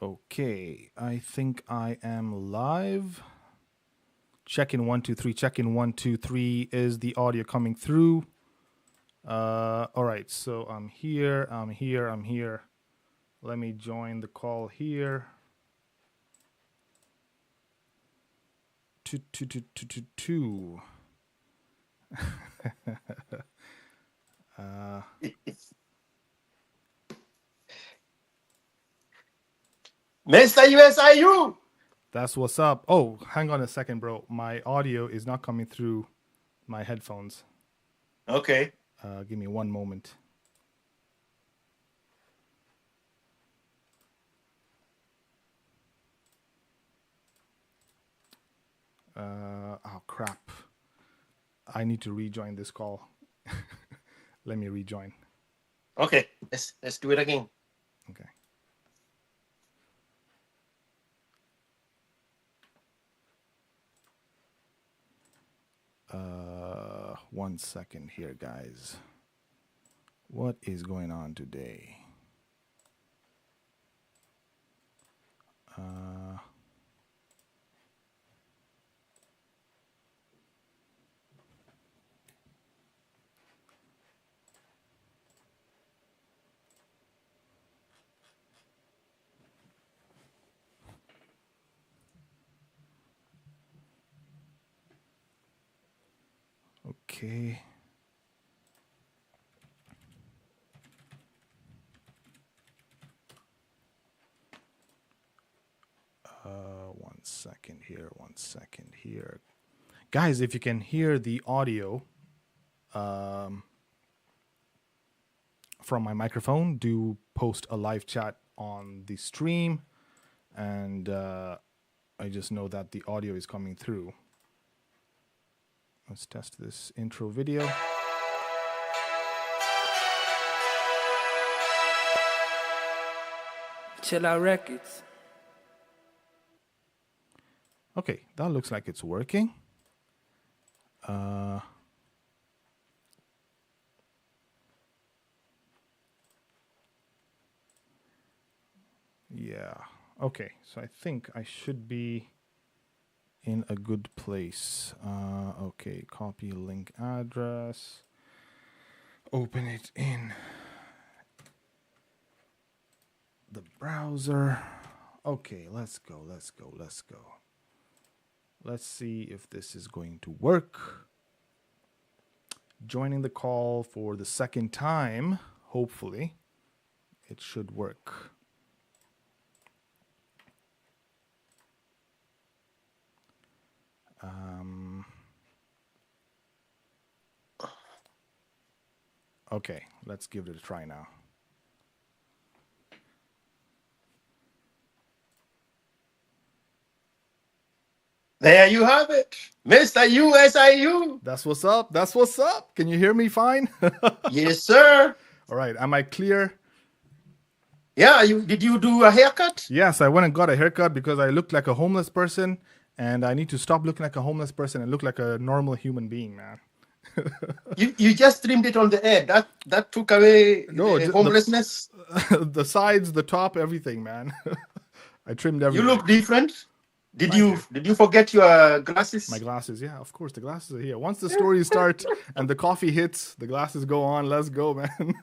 Okay, I think I am live. Check in 1 2 3. Check in 1 2 3. Is the audio coming through? All right, so I'm here. Let me join the call here. Two. Mr. USIU. That's what's up. Oh, hang on a second, bro. My audio is not coming through my headphones. Okay. Give me one moment. Oh, crap. I need to rejoin this call. Let me rejoin. Okay. Let's do it again. Okay. One second here, guys. What is going on today? Okay. One second here. Guys, if you can hear the audio from my microphone, do post a live chat on the stream. And I just know that the audio is coming through. Let's test this intro video. Chilloutrecords. Okay, that looks like it's working. Yeah. Okay, so I think I should be in a good place. Okay, copy link address. Open it in the browser. Okay, let's go. Let's see if this is going to work. Joining the call for the second time. Hopefully, it should work. Okay, let's give it a try now. There you have it. Mr. USIU. That's what's up. Can you hear me fine? Yes, sir. All right, am I clear? Yeah, did you do a haircut? Yes, I went and got a haircut because I looked like a homeless person, and I need to stop looking like a homeless person and look like a normal human being, man. You just trimmed it on the head. That took away homelessness. The sides, the top, everything, man. I trimmed everything. You look different. Did you forget your glasses? My glasses, yeah, of course. The glasses are here. Once the stories start and the coffee hits, the glasses go on. Let's go, man.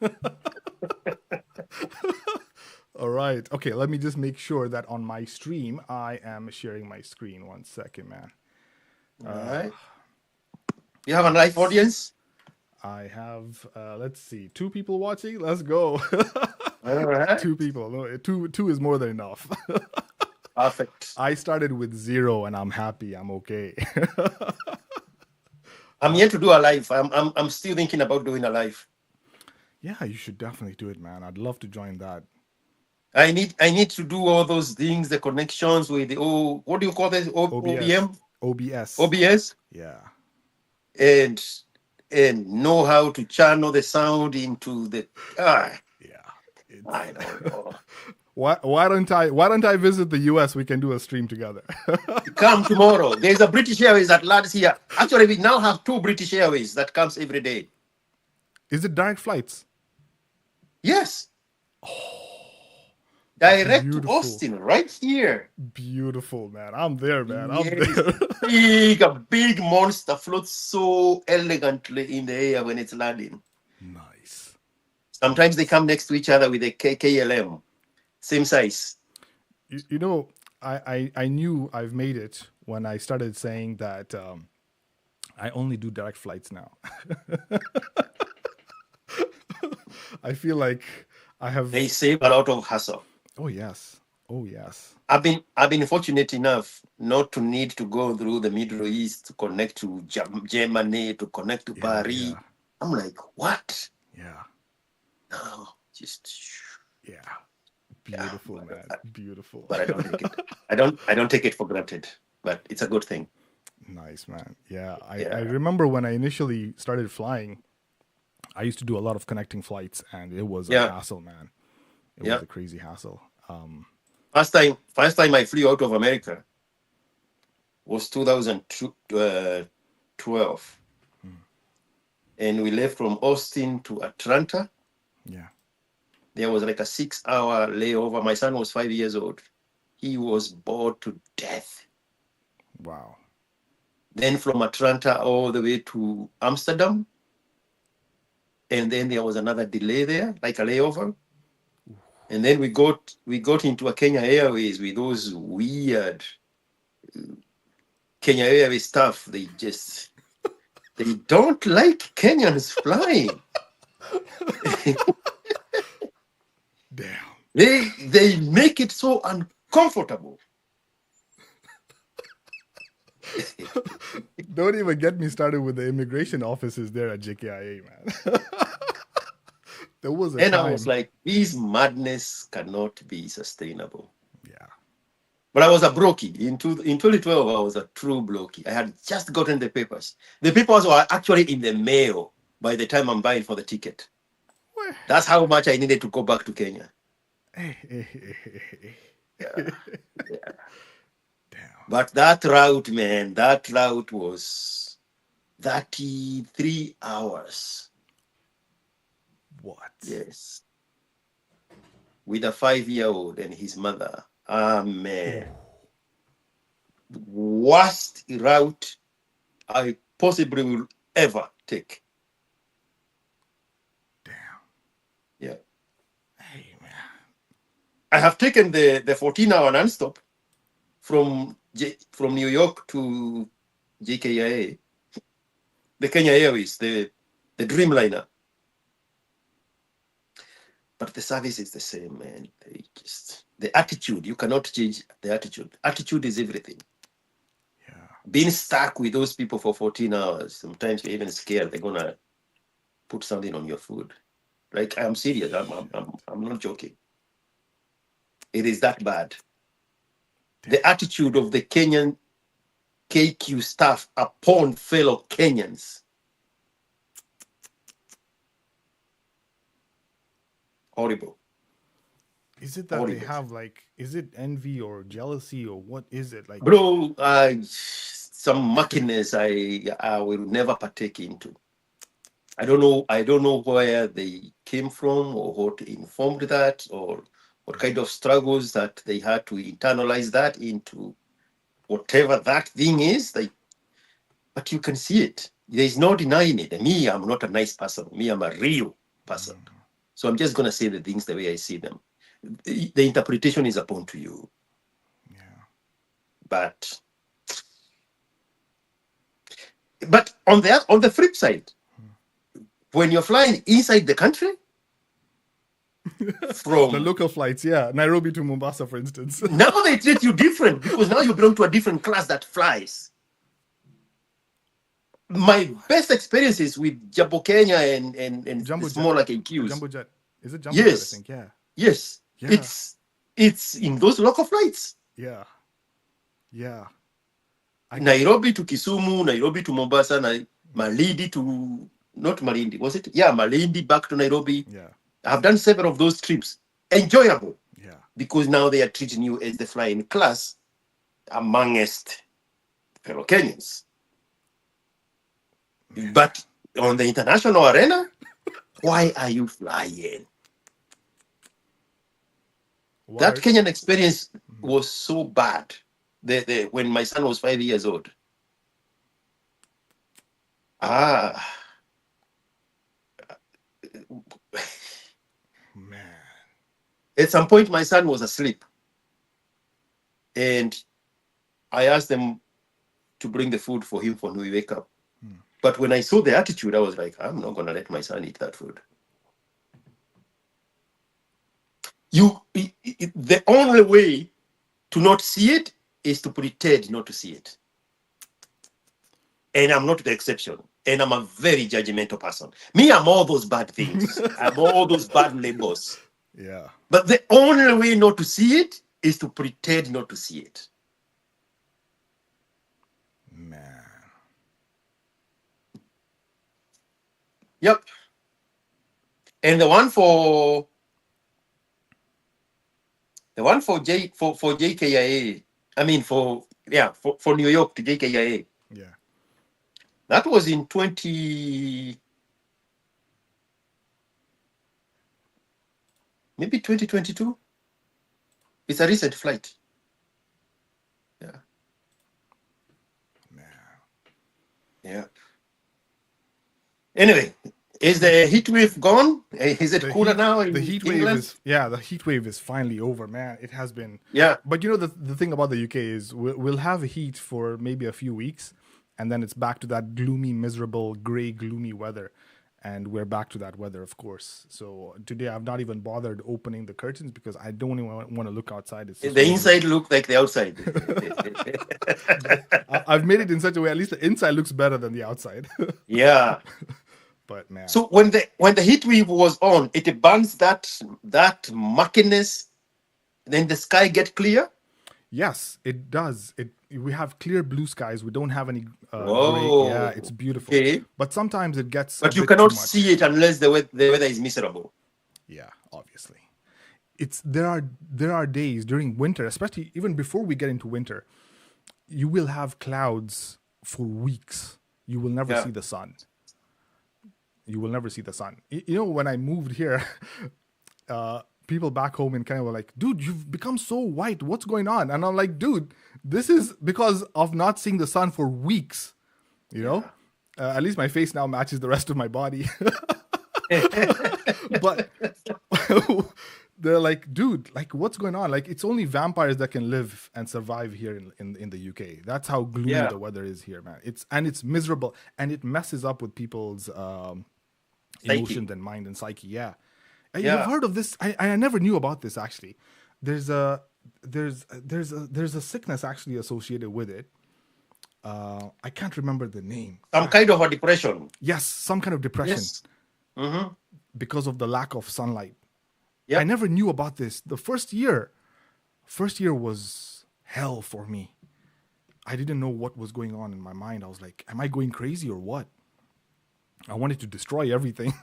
All right. Okay, let me just make sure that on my stream, I am sharing my screen. 1 second, man. All right. You have a live audience? I have, let's see, 2 people watching. Let's go. All right. 2 people. No, two is more than enough. Perfect. I started with 0 and I'm happy. I'm okay. I'm here to do a live. I'm still thinking about doing a live. Yeah, you should definitely do it, man. I'd love to join that. I need to do all those things, the connections with the what do you call this? OBM? OBS. Yeah. And know how to channel the sound into the yeah. I don't know. Why don't I visit the US? We can do a stream together. Come tomorrow. There's a British Airways that lands here. Actually, we now have 2 British Airways that comes every day. Is it direct flights? Yes. direct to Beautiful. Austin, right here. Beautiful, man. I'm there, man. I'm Yes. there. A big monster floats so elegantly in the air when it's landing. Nice. Sometimes they come next to each other with a KLM, same size. You know, I knew I've made it when I started saying that I only do direct flights now. I feel like I have. They save a lot of hassle. Oh yes. Oh yes. I've been fortunate enough not to need to go through the Middle East to connect to Germany, to connect to Yeah. Paris. Yeah. I'm like, what? Yeah. No, just Yeah. Beautiful, man. Beautiful. but I don't take it. I don't take it for granted. But it's a good thing. Nice, man. Yeah. I Yeah. remember when I initially started flying, I used to do a lot of connecting flights, and it was a Yeah. hassle, man. It Yeah. was a crazy hassle. First time I flew out of America was 2012. And we left from Austin to Atlanta. Yeah. There was like a 6-hour layover. My son was 5 years old. He was bored to death. Wow. Then from Atlanta all the way to Amsterdam. And then there was another delay there, like a layover. And then we got into a Kenya Airways with those weird Kenya Airways stuff. They don't like Kenyans flying. Damn. They make it so uncomfortable. Don't even get me started with the immigration offices there at JKIA, man. There was a And time. I was like, this madness cannot be sustainable. Yeah. But I was a brokey. In 2012, I was a true brokey. I had just gotten the papers. The papers were actually in the mail by the time I'm buying for the ticket. Where? That's how much I needed to go back to Kenya. Damn. But that route, man, was 33 hours. What? Yes. With a 5-year-old and his mother. Ah, man. Worst route I possibly will ever take. Damn. Yeah. Hey, man. I have taken the 14-hour nonstop from New York to JKIA, the Kenya Airways, the Dreamliner. But the service is the same, man. The attitude, you cannot change the attitude. Attitude is everything. Yeah. Being stuck with those people for 14 hours, sometimes you're even scared they're gonna put something on your food. Like, I'm serious. I'm not joking. It is that bad. The attitude of the Kenyan KQ staff upon fellow Kenyans. Horrible. Is it that Horrible. they have like, is it envy or jealousy or what is it? Like, Bro, some muckiness I will never partake into. I don't know where they came from or what informed that or what kind of struggles that they had to internalize that into whatever that thing is. But you can see it. There's no denying it. Me, I'm not a nice person. Me, I'm a real person. So I'm just going to say the things the way I see them. The interpretation is upon to you. yeah. But on the flip side, when you're flying inside the country, from The local flights, yeah. Nairobi to Mombasa, for instance. now they treat you different because now you belong to a different class that flies. My best experiences with Jumbo Kenya and Jumbo smaller Jet. KQs. Jumbo Jet. Is it Jumbo Yes. Jet, I think? Yeah. Yes. Yeah. It's in those local flights. Yeah. Yeah. Nairobi to Kisumu, Nairobi to Mombasa, Malindi to not Malindi, was it? Yeah, Malindi back to Nairobi. Yeah. I've done several of those trips. Enjoyable. Yeah. Because now they are treating you as the flying class amongst fellow Kenyans. Man. But on the international arena, why are you flying? That Water. Kenyan experience was so bad. When my son was 5 years old. Ah, Man. at some point, my son was asleep, and I asked them to bring the food for him when we wake up. But when I saw the attitude, I was like, I'm not going to let my son eat that food. The only way to not see it is to pretend not to see it. And I'm not the exception. And I'm a very judgmental person. Me, I'm all those bad things. I'm all those bad labels. Yeah. But the only way not to see it is to pretend not to see it. Man. Yep. And the one for JKIA, I mean for New York to JKIA. Yeah. That was in 2022. It's a recent flight. Yeah. Man. Yeah. Anyway, is the heat wave gone? Is it cooler now in the heat England? The heat wave is finally over, man. It has been. Yeah. But you know, the thing about the UK is we'll have heat for maybe a few weeks, and then it's back to that gloomy, miserable, gray, gloomy weather. And we're back to that weather, of course. So today I've not even bothered opening the curtains because I don't even want to look outside. It's just The inside look like the outside. I've made it in such a way, at least the inside looks better than the outside. Yeah. But man. So when the heat wave was on, it burns that murkiness, then the sky get clear. Yes, it does. We have clear blue skies. We don't have any Whoa. gray. Yeah, it's beautiful. Okay. But sometimes it gets. But you cannot see it unless the weather is miserable. Yeah, obviously. There are days during winter, especially even before we get into winter, you will have clouds for weeks. You will never see the sun. You will never see the sun. You know, when I moved here, people back home in Kenya were like, dude, you've become so white. What's going on? And I'm like, dude, this is because of not seeing the sun for weeks. You know, at least my face now matches the rest of my body. But they're like, dude, like, what's going on? Like, it's only vampires that can live and survive here in the UK. That's how gloomy the weather is here, man. It's miserable, and it messes up with people's emotions and mind and psyche. Yeah. You've heard of this? I never knew about this, actually. There's a sickness actually associated with it. I can't remember the name. Some kind of a depression. Yes, some kind of depression. Yes. Mm-hmm. Because of the lack of sunlight. Yep. I never knew about this. The first year was hell for me. I didn't know what was going on in my mind. I was like, am I going crazy or what? I wanted to destroy everything.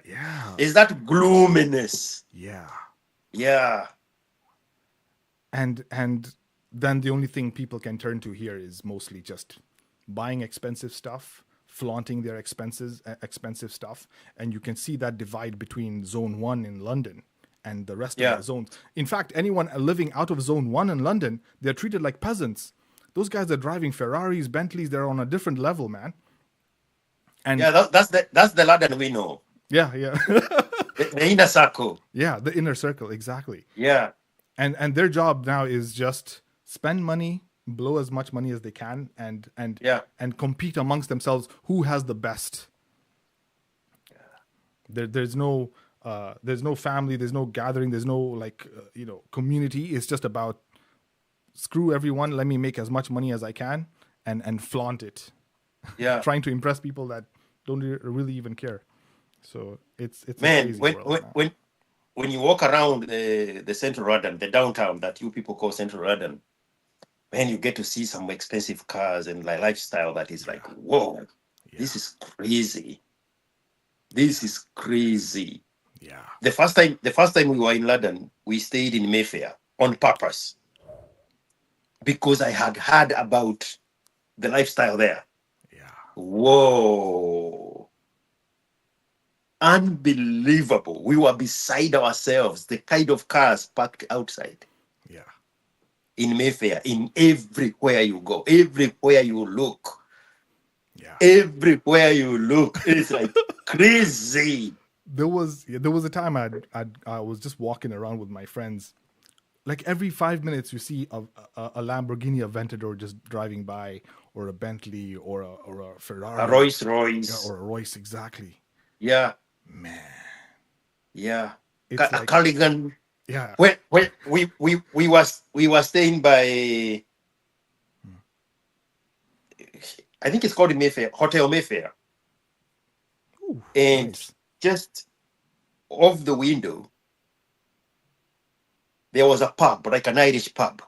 Yeah. Is that gloominess? Yeah. Yeah. And then the only thing people can turn to here is mostly just buying expensive stuff, flaunting their expensive stuff, and you can see that divide between Zone 1 in London and the rest of the zones. In fact, anyone living out of Zone 1 in London, they're treated like peasants. Those guys are driving Ferraris, Bentleys, they're on a different level, man. And that's the London we know. Yeah. The inner circle. Yeah, the inner circle, exactly. Yeah. And their job now is just spend money, blow as much money as they can, and compete amongst themselves who has the best. There's no family, there's no gathering, there's no community. It's just about screw everyone, let me make as much money as I can and flaunt it. Yeah. Trying to impress people that don't really even care. So it's man, a crazy world, when you walk around the central London, the downtown that you people call central London, man, you get to see some expensive cars and lifestyle that is like, whoa, this is crazy. This is crazy. Yeah. The first time we were in London, we stayed in Mayfair on purpose because I had heard about the lifestyle there. Yeah. Whoa. unbelievable. We were beside ourselves, the kind of cars parked outside Yeah. in Mayfair, in everywhere you go, everywhere you look, Yeah. everywhere you look. It's like crazy. There was a time I was just walking around with my friends. Like every 5 minutes, you see a Lamborghini Aventador just driving by, or a Bentley, or a A Ferrari, Rolls yeah, Royce. or a Royce. Exactly, Yeah, man. yeah. It's A like, Culligan. yeah, When we were staying by, I think it's called Mayfair, Hotel Mayfair. ooh, And nice. just off the window, there was a pub, like an Irish pub.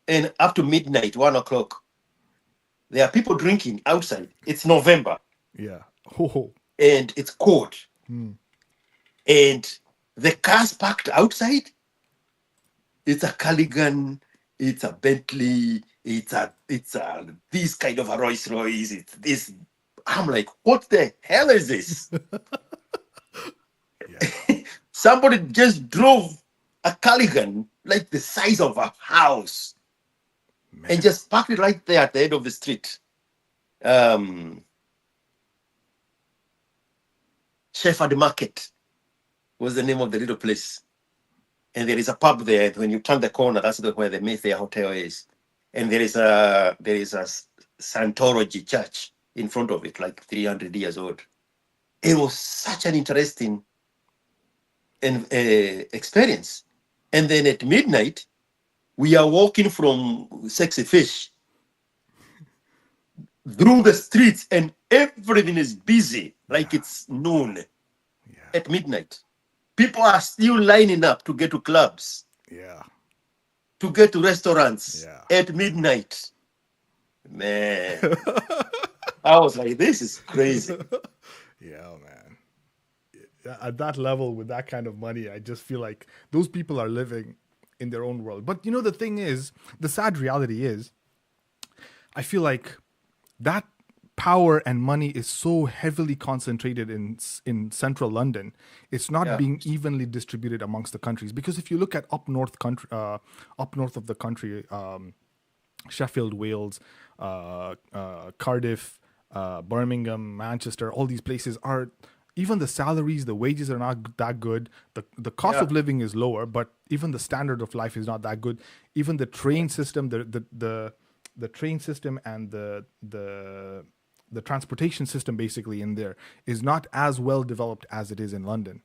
And up to midnight, 1 o'clock, there are people drinking outside. It's November Yeah. Oh, and it's cold. hmm. And the cars parked outside, it's a Culligan, it's a Bentley, it's a this kind of a Rolls Royce, it's this. I'm like, what the hell is this? Yeah, Somebody just drove a Culligan like the size of a house and man. just parked it right there at the end of the street. Um, Shepherd Market was the name of the little place. And there is a pub there. When you turn the corner, that's where the Mayfair Hotel is. And there is a Scientology church in front of it, like 300 years old. It was such an interesting experience. And then at midnight, we are walking from Sexy Fish through the streets, and everything is busy, like Yeah, it's noon yeah, at midnight. People are still lining up to get to clubs, yeah, to get to restaurants yeah. at midnight. Man, I was like, this is crazy. Yeah, man. At that level, with that kind of money, I just feel like those people are living in their own world. But the thing is, the sad reality is, I feel like that power and money is so heavily concentrated in central London. It's not Yeah, being evenly distributed amongst the countries, because if you look at up north of the country, Sheffield, Wales, Cardiff, Birmingham, Manchester, all these places are, even the salaries, the wages are not that good. The cost yeah, of living is lower, but even the standard of life is not that good. Even the train system, the train system and the transportation system basically in there is not as well developed as it is in London.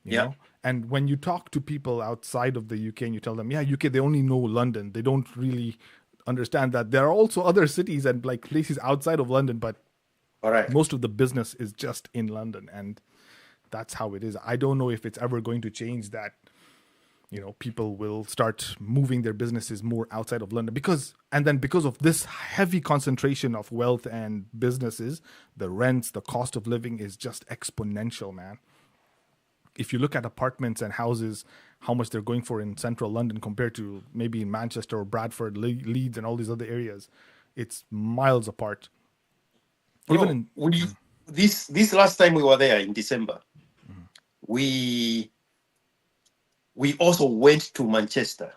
you yeah, know and when you talk to people outside of the UK and you tell them, yeah, UK, they only know London, they don't really understand that there are also other cities and like places outside of London, but all right. most of the business is just in London, and that's how it is. I don't know if it's ever going to change that. People will start moving their businesses more outside of London, because of this heavy concentration of wealth and businesses, the rents, the cost of living is just exponential, man. If you look at apartments and houses, how much they're going for in central London compared to maybe in Manchester or Bradford, Leeds, and all these other areas, it's miles apart. Even Bro, in this last time we were there in December, we we also went to Manchester.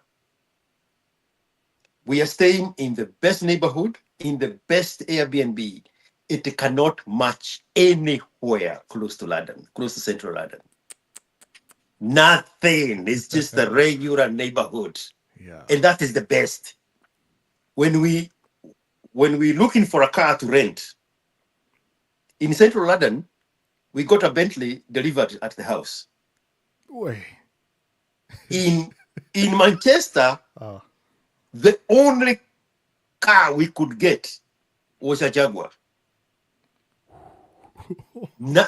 We are staying in the best neighborhood, in the best Airbnb. It cannot match anywhere close to London, close to central London. Nothing. It's just a regular neighborhood. yeah, And that is the best. When we looking for a car to rent in central London, we got a Bentley delivered at the house. way, In Manchester, uh, the only car we could get was a Jaguar.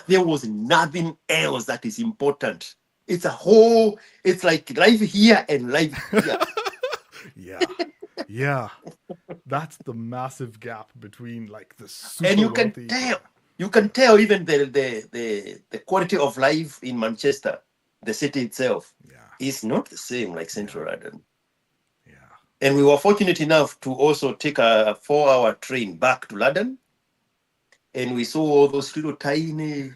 There was nothing else that is important. It's like life here and life here. yeah, yeah. That's the massive gap between like the And super wealthy. you can tell even the quality of life in Manchester, the city itself, Yeah, is not the same like yeah, Central London. yeah, And we were fortunate enough to also take a 4-hour train back to London. and we saw all those little tiny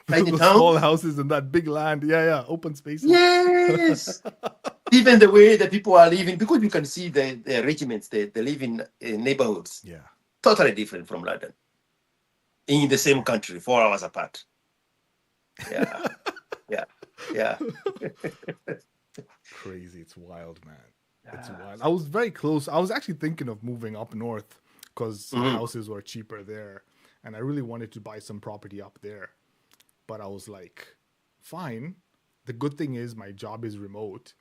The small towns. houses and that big land. Yeah, yeah. Open spaces. Yes. Even the way that people are living, because you can see the regiments, they live in neighborhoods Yeah. totally different from London, in the same country, 4 hours apart. Yeah, yeah, yeah. Crazy. It's wild, man. It's Yeah. wild. I was very close. I was actually thinking of moving up north because the Mhm. houses were cheaper there. And I really wanted to buy some property up there. But I was like, fine. The good thing is my job is remote,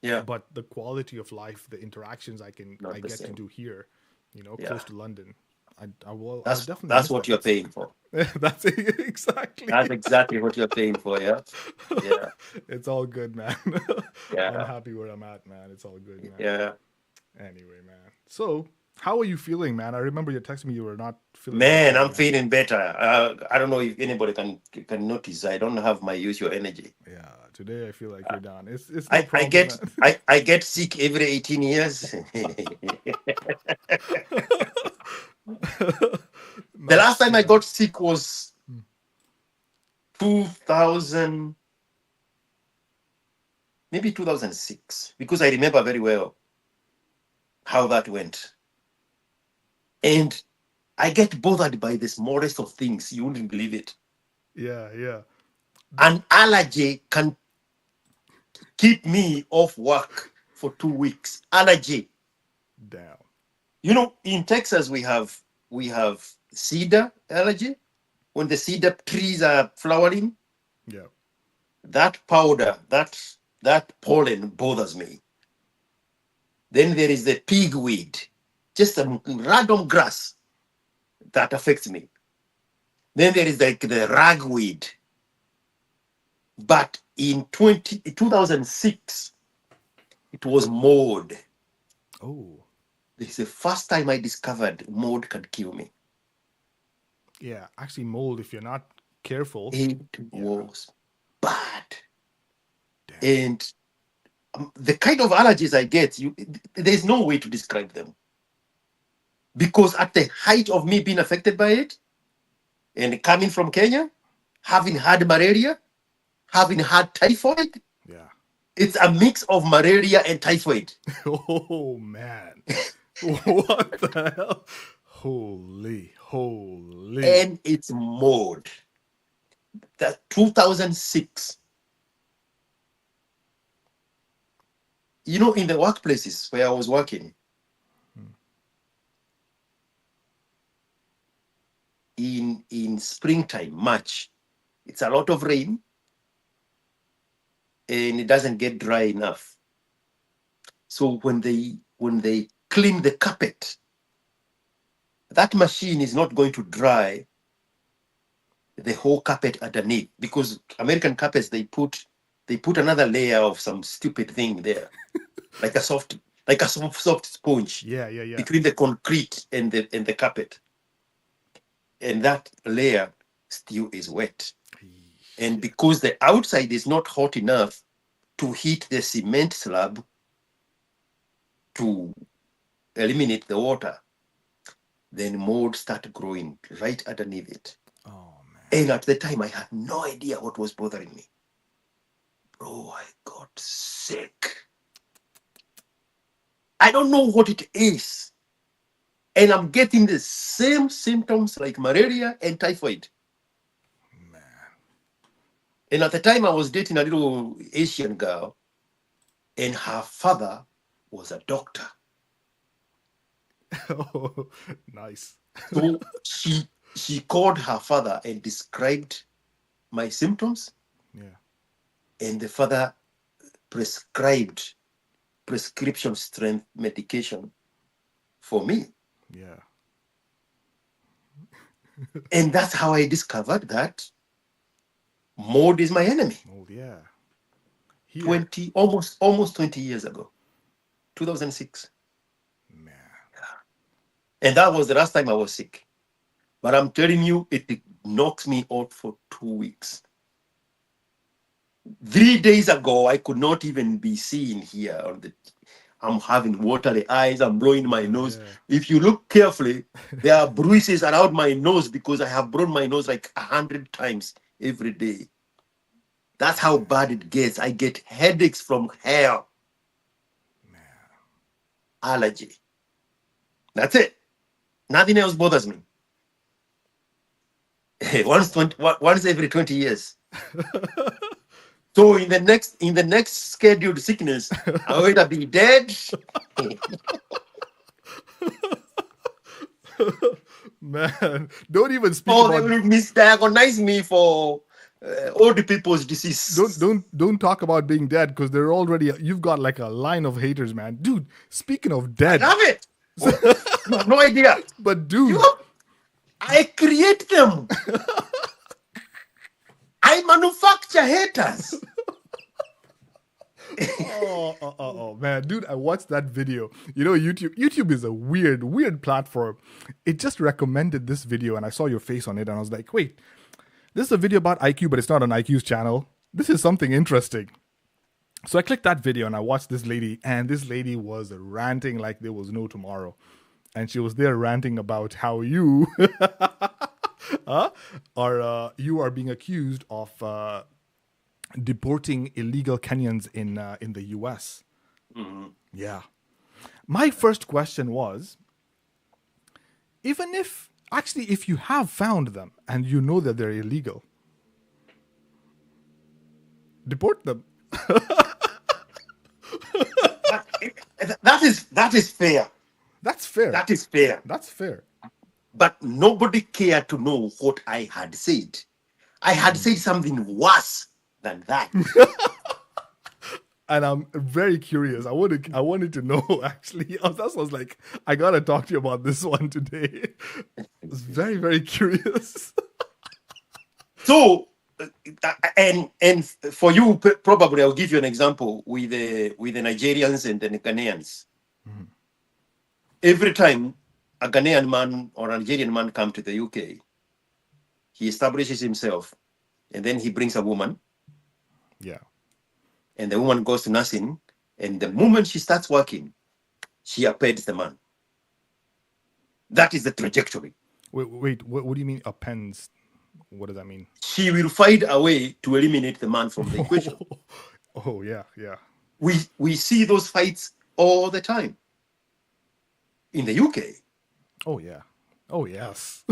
Yeah, but the quality of life, the interactions I not the get to same. do here, Yeah, close to London, I'll that's definitely that's miss what you're that. paying for. That's it, exactly. That's exactly what you're paying for. Yeah, yeah, It's all good, man. I'm yeah, happy where I'm at, man. It's all good, man. yeah. Anyway, man. So, how are you feeling, man? I remember you texted me you were not feeling that Man, great, I'm man. feeling better. I don't know if anybody can notice. I don't have my usual energy. Yeah, today I feel like you're down. It's no I problem, get man. I get sick every 18 years. The Not last time too I bad. got sick was 2000, maybe 2006, because I remember very well how that went. And I get bothered by the smallest of things. You wouldn't believe it. Yeah, yeah. An allergy can keep me off work for 2 weeks. Allergy. Damn. In Texas we have cedar allergy. When the cedar trees are flowering, Yeah. that powder, that pollen bothers me. Then there is the pigweed, just a random grass that affects me. Then there is the ragweed. But in 2006, it was mold. Oh, This is the first time I discovered mold can kill me. yeah. Actually, mold, if you're not careful, It yeah. was bad. Damn. And the kind of allergies I get, there's no way to describe them. Because at the height of me being affected by it, and coming from Kenya, having had malaria, having had typhoid, Yeah. it's a mix of malaria and typhoid. Oh, man. What the hell? Holy, holy. And it's mold. That 2006. In the workplaces where I was working, in springtime, March, it's a lot of rain and it doesn't get dry enough. So when they clean the carpet, that machine is not going to dry the whole carpet underneath, because American carpets they put another layer of some stupid thing there, like a soft sponge Yeah, yeah, yeah. between the concrete and the carpet, and that layer still is wet. And Shit. because the outside is not hot enough to heat the cement slab to eliminate the water, then mold started growing right underneath it. Oh, man. And at the time, I had no idea what was bothering me. Bro, I got sick. I don't know what it is. And I'm getting the same symptoms like malaria and typhoid. Man. And at the time, I was dating a little Asian girl, and her father was a doctor. Oh, nice. So she called her father and described my symptoms, Yeah. and the father prescribed prescription strength medication for me. Yeah. And that's how I discovered that mold is my enemy. Mold, yeah. Here, 20 almost 20 years ago, 2006. man. And that was the last time I was sick. But I'm telling you, it knocked me out for 2 weeks. 3 days ago, I could not even be seen here I'm having watery eyes. I'm blowing my nose. Yeah. If you look carefully, there are bruises around my nose because I have blown my nose like 100 times every day. That's how bad it gets. I get headaches from hair. Allergy. That's it. Nothing else bothers me. Once every 20 years. So in the next scheduled sickness, I'll either be dead. Man, don't even speak Or they about. will misdiagnose me for old people's disease. Don't talk about being dead because they're already. You've got like a line of haters, man. Dude, speaking of I dead, love it. You have no idea. but dude, I create them. I manufacture haters. oh, man, dude, I watched that video. You know, YouTube is a weird platform. It just recommended this video, and I saw your face on it, and I was like, wait, this is a video about IQ, but it's not on IQ's channel. This is something interesting. So I clicked that video and I watched this lady, and this lady was ranting like there was no tomorrow. And she was there ranting about how you you are being accused of deporting illegal Kenyans in the US. Mm-hmm. Yeah. My first question was, if you have found them and you know that they're illegal, deport them. That is fair. That's fair. That is fair. That's fair. But nobody cared to know what I had said. I had said something worse than that. And I'm very curious. I wanted to know, actually. I was like, I gotta talk to you about this one today. I was very, very curious. So, and for you, probably I'll give you an example with the Nigerians and the Ghanaians. Mm-hmm. Every time a Ghanaian man or a Nigerian man come to the UK, he establishes himself, and then he brings a woman. Yeah. And the woman goes to nursing, and the moment she starts working, she appends the man. That is the trajectory. Wait. What do you mean appends? What does that mean? She will find a way to eliminate the man from the equation. Oh yeah. We see those fights all the time in the UK. Oh yeah. Oh yes.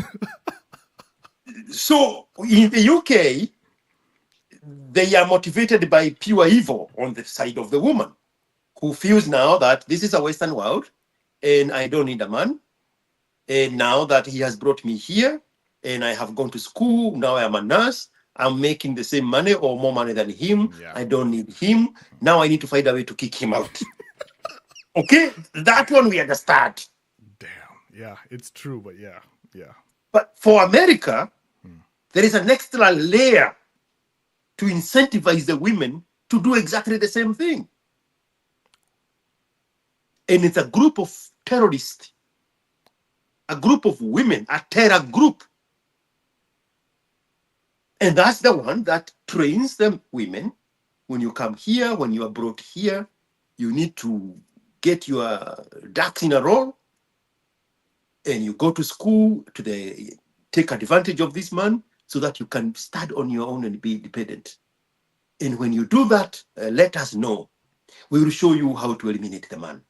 So in the UK, they are motivated by pure evil on the side of the woman, who feels now that this is a Western world and I don't need a man. And now that he has brought me here and I have gone to school, now I am a nurse, I'm making the same money or more money than him. Yeah. I don't need him. Now I need to find a way to kick him out. Okay? That one we understand. Damn. Yeah, it's true, but yeah. But for America, there is an extra layer to incentivize the women to do exactly the same thing. And it's a group of terrorists, a group of women, a terror group. And that's the one that trains the women. When you come here, when you are brought here, you need to get your ducks in a row. And you go to school to take advantage of this man so that you can stand on your own and be independent. And when you do that, let us know. We will show you how to eliminate the man.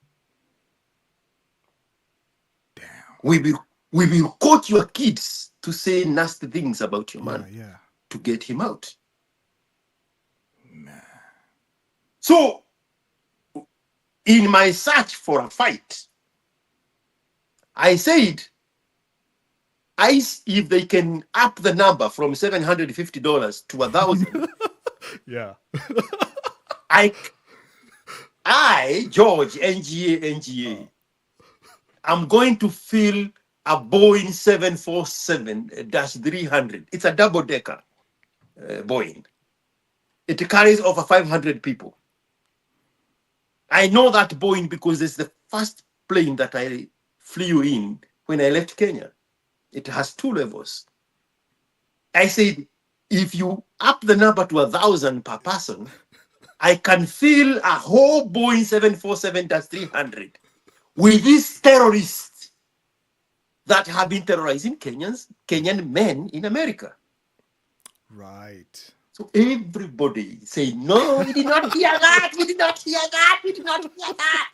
Damn. We will coach your kids to say nasty things about your man to get him out. Man. So, in my search for a fight, I said, if they can up the number from $750 to $1,000, yeah. I, George, NGA, I'm going to fill a Boeing 747-300. It's a double-decker Boeing. It carries over 500 people. I know that Boeing because it's the first plane that I flew in when I left Kenya. It has 2 levels. I said, if you up the number to 1,000 per person, I can fill a whole Boeing 747-300 with these terrorists that have been terrorizing Kenyan men in America. Right. So everybody say, no, we did not hear that. We did not hear that. We did not hear that.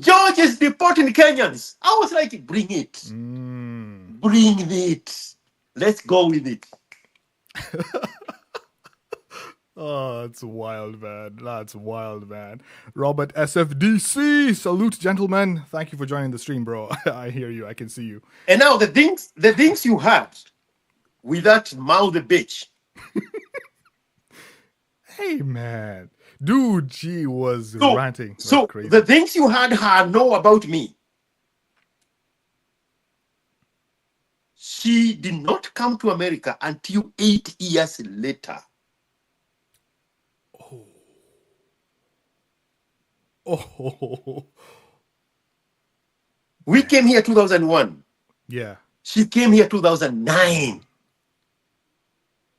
George is deporting Kenyans. I was like, bring it. Bring it. Let's go with it. Oh, that's wild, man. That's wild, man. Robert SFDC, salute, gentlemen. Thank you for joining the stream, bro. I hear you. I can see you. And now the things you had with that mouth bitch. Hey, man. Dude, she was ranting. That's so crazy. The things you had her know about me. She did not come to America until 8 years later. Oh. We came here 2001. Yeah. She came here 2009.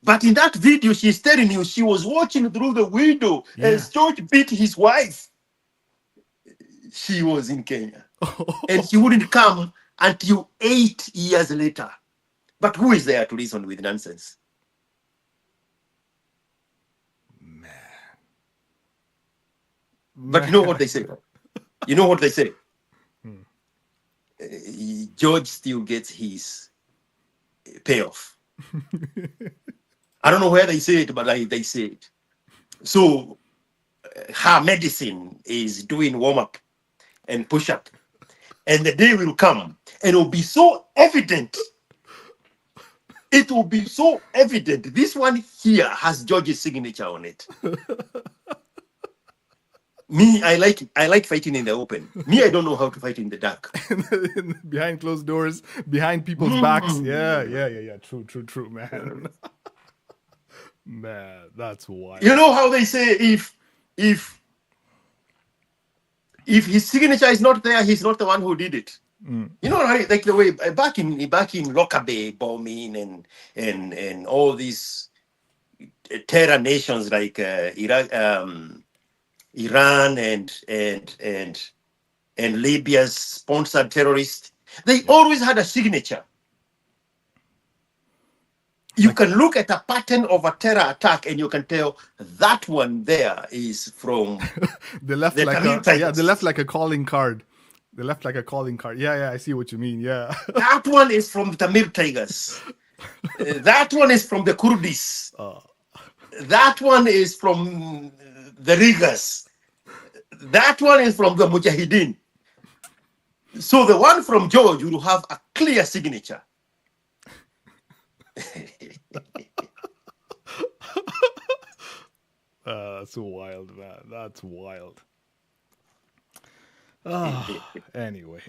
But in that video, she's telling you she was watching through the window as George beat his wife. She was in Kenya. And she wouldn't come until 8 years later. But who is there to listen with nonsense? Man. But you know what they say? You know what they say? George still gets his payoff. I don't know where they say it, but they say it. So her medicine is doing warm-up and push-up. And the day will come and it will be so evident. It will be so evident. This one here has George's signature on it. Me, I like fighting in the open. Me, I don't know how to fight in the dark. Behind closed doors, behind people's backs. Yeah. True, man. Man, that's wild. You know how they say if his signature is not there, he's not the one who did it. You know, right? Like the way back in Lokabe bombing and all these terror nations like Iraq, Iran and Libya's sponsored terrorists, they always had a signature. You can look at a pattern of a terror attack and you can tell that one there is from they left like a calling card. They left like a calling card. Yeah, I see what you mean. Yeah. That one is from the Tamil Tigers. That one is from the Kurdis. That one is from the Rigas. That one is from the Mujahideen. So the one from George will have a clear signature. That's wild, man. That's wild. Anyway.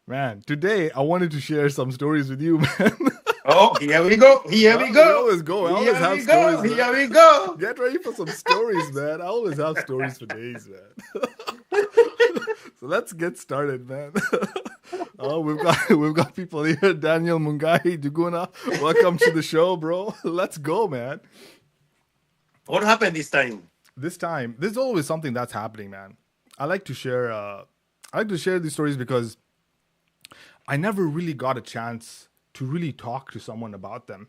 Man, today I wanted to share some stories with you, man. Oh, here we go. We always go. I always have stories. Here we go. Get ready for some stories, man. I always have stories for days, man. So let's get started, man. We've got people here. Daniel Mungai Duguna, welcome to the show, bro. Let's go, man. What happened this time? There's always something that's happening, man. I like to share these stories because I never really got a chance to really talk to someone about them.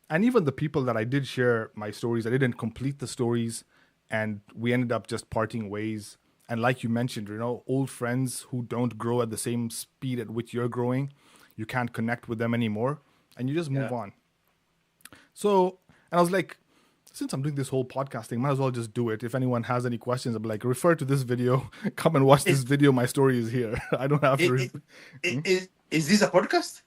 And even the people that I did share my stories, I didn't complete the stories and we ended up just parting ways. And like you mentioned, you know, old friends who don't grow at the same speed at which you're growing, you can't connect with them anymore and you just move on. So, and I was like, since I'm doing this whole podcast thing, might as well just do it. If anyone has any questions, I'll be like, refer to this video, come and watch this video. My story is here. I don't have to. Is this a podcast?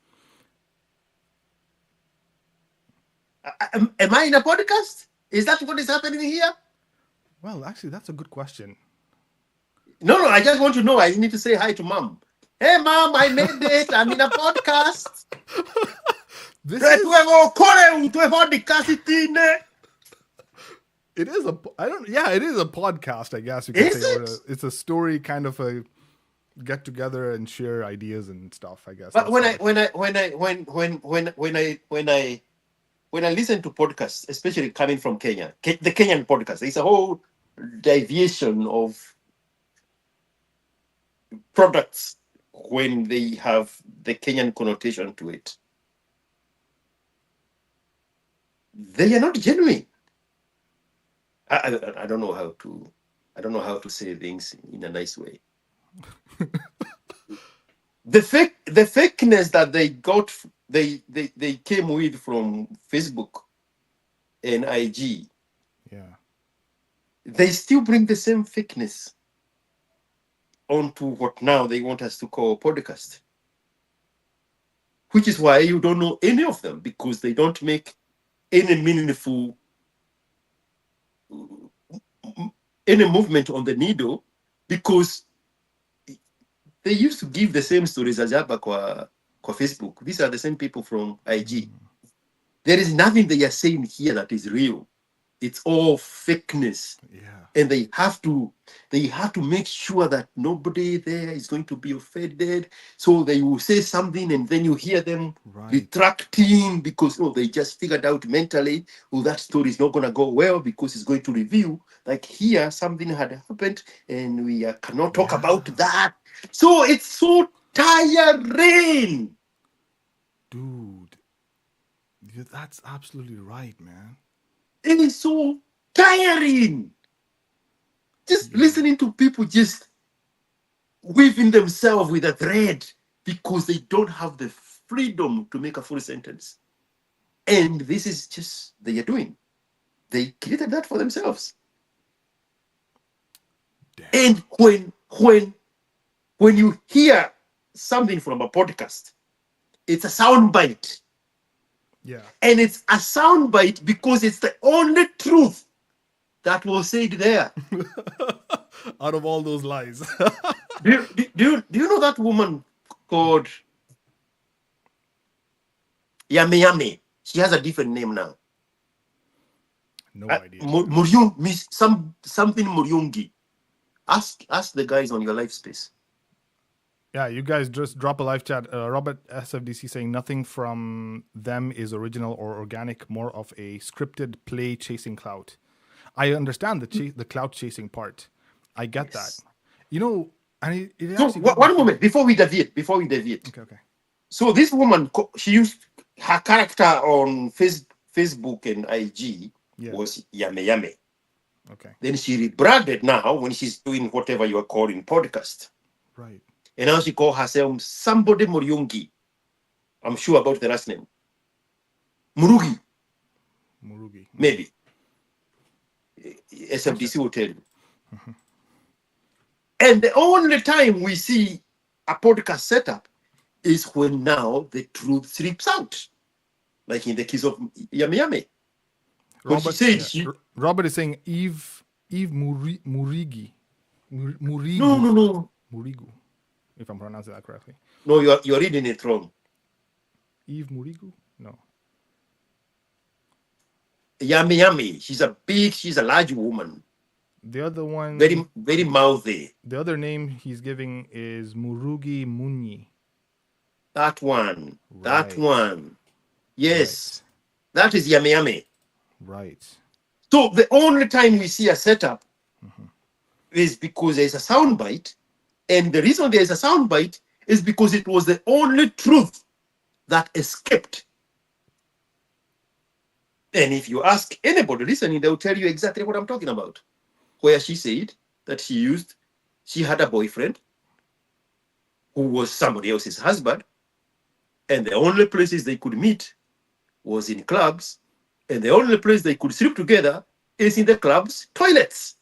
Am I in a podcast? Is that what is happening here? Well, actually, that's a good question. No, I just want to know. I need to say hi to mom. Hey, mom, I made it. I'm in a podcast. It is it is a podcast, I guess you could say. It's a story, kind of a get together and share ideas and stuff, I guess. But when when I listen to podcasts, especially coming from Kenya, the Kenyan podcast, there's a whole deviation of products when they have the Kenyan connotation to it. They are not genuine. I don't know how to say things in a nice way. The fakeness that they got, they came with from Facebook and IG. Yeah. They still bring the same fakeness onto what now they want us to call podcast, which is why you don't know any of them, because they don't make any meaningful any movement on the needle, because they used to give the same stories as hapa kwa Facebook. These are the same people from IG. There is nothing they are saying here that is real. It's all fakeness. Yeah. And they have to make sure that nobody there is going to be offended. So they will say something and then you hear them retracting because they just figured out mentally, that story is not going to go well because it's going to reveal, like here, something had happened and we cannot talk about that. So it's so tiring. Dude, that's absolutely right, man. It is so tiring. Just listening to people just weaving themselves with a thread because they don't have the freedom to make a full sentence. And this is just they are doing. They created that for themselves. Damn. And when you hear something from a podcast, it's a sound bite. Yeah. And it's a sound bite because it's the only truth that was said there. Out of all those lies. do you know that woman called Yame? She has a different name now. No idea. Something Muriungi. Ask the guys on your live space. Yeah, you guys just drop a live chat. Robert SFDC saying nothing from them is original or organic, more of a scripted play chasing clout. I understand the clout chasing part. I get that. And it actually... one moment before we deviate. Okay. So this woman, she used her character on Facebook and IG was Yame. Okay. Then she rebranded now when she's doing whatever you are calling podcast. Right. And now she called herself somebody Muriungi. I'm sure about the last name. Murugi. Maybe. SFDC will tell you. Mm-hmm. And the only time we see a podcast setup is when now the truth slips out. Like in the case of Yame. Robert is saying Eve Murigi. Murigu. No. Murigu, if I'm pronouncing that correctly. No, you're reading it wrong. Eve Murigu? No. Yame. She's a large woman. The other one... Very, very mouthy. The other name he's giving is Murugi Munyi. That one. Right. That one. Yes. Right. That is Yame. Right. So the only time we see a setup is because there's a soundbite. And the reason there's a soundbite is because it was the only truth that escaped. And if you ask anybody listening, they'll tell you exactly what I'm talking about. Where she said that she had a boyfriend who was somebody else's husband, and the only places they could meet was in clubs, and the only place they could sleep together is in the club's toilets.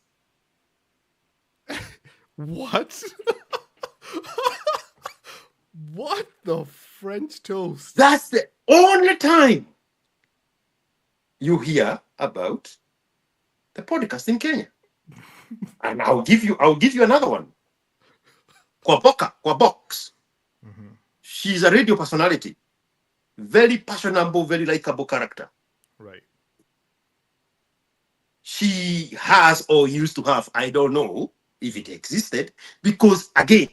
What? What the French toast? That's the only time you hear about the podcast in Kenya. And I'll give you another one. Kwa Box. Mm-hmm. She's a radio personality. Very passionable, very likable character. Right. She has or used to have, I don't know if it existed, because again,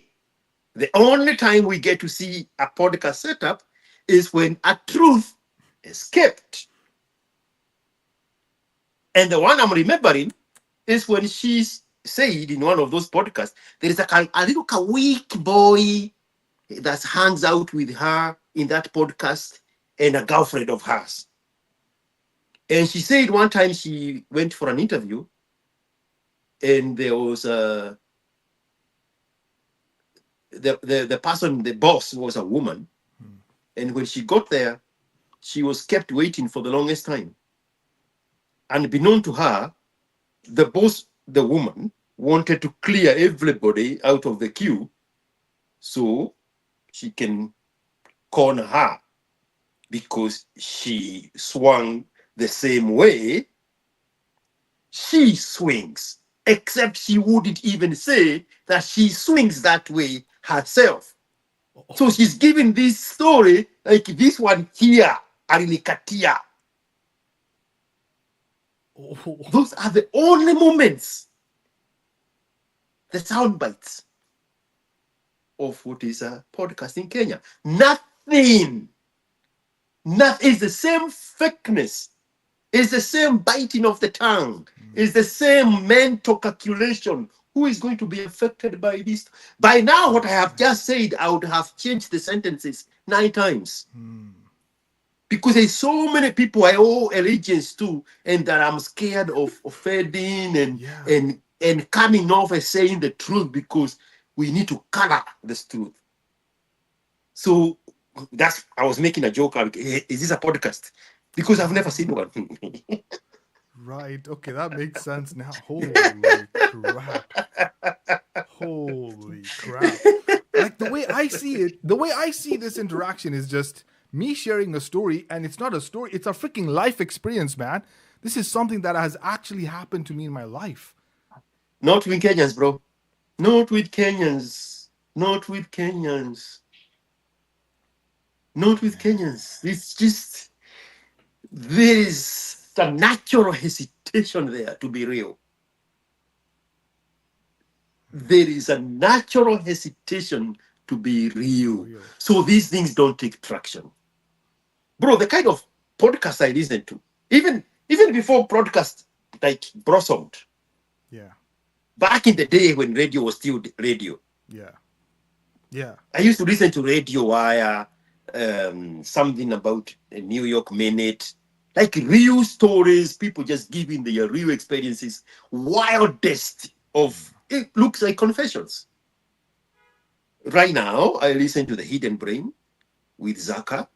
the only time we get to see a podcast setup is when a truth escaped. And the one I'm remembering is when she said in one of those podcasts, there is a little weak boy that hangs out with her in that podcast and a girlfriend of hers. And she said one time she went for an interview and there was the person, the boss was a woman. And when she got there, she was kept waiting for the longest time. Unbeknown to her, the boss, the woman, wanted to clear everybody out of the queue so she can corner her because she swung the same way she swings, except she wouldn't even say that she swings that way herself. So she's giving this story like this one here, Arinikatia. Those are the only moments, the sound bites of what is a podcast in Kenya. Nothing is the same fakeness. It's the same biting of the tongue. It's the same mental calculation. Who is going to be affected by this? By now, what I have just said, I would have changed the sentences 9 times. Because there's so many people I owe allegiance to and that I'm scared of offending and coming off as saying the truth because we need to color this truth. So I was making a joke. Is this a podcast? Because I've never seen one. Right. Okay, that makes sense now. Holy crap. Holy crap. Like the way I see this interaction is just me sharing a story, and it's not a story, it's a freaking life experience, man. This is something that has actually happened to me in my life. Not with Kenyans, bro. Not with Kenyans. Not with Kenyans. Not with Kenyans. It's just, there is a natural hesitation there to be real. There is a natural hesitation to be real. So these things don't take traction. Bro, the kind of podcast I listen to, even before podcast like blossomed. Yeah. Back in the day when radio was still radio. Yeah. Yeah. I used to listen to Radio Wire, something about a New York Minute, like real stories, people just giving their real experiences, wildest of, it looks like confessions. Right now, I listen to The Hidden Brain with Zaka,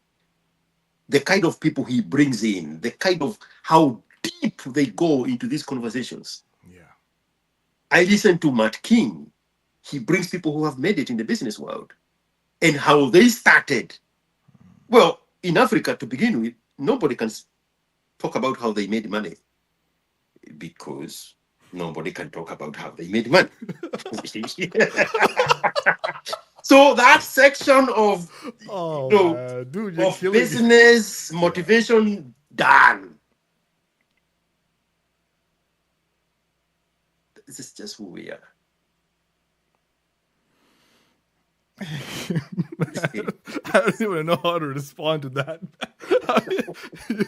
the kind of people he brings in, the kind of how deep they go into these conversations. Yeah. I listen to Matt King. He brings people who have made it in the business world and how they started. Well, in Africa, to begin with, nobody can talk about how they made money because nobody can talk about how they made money. So that section of, dude, of business motivation, done. This is just who we are. I don't even know how to respond to that.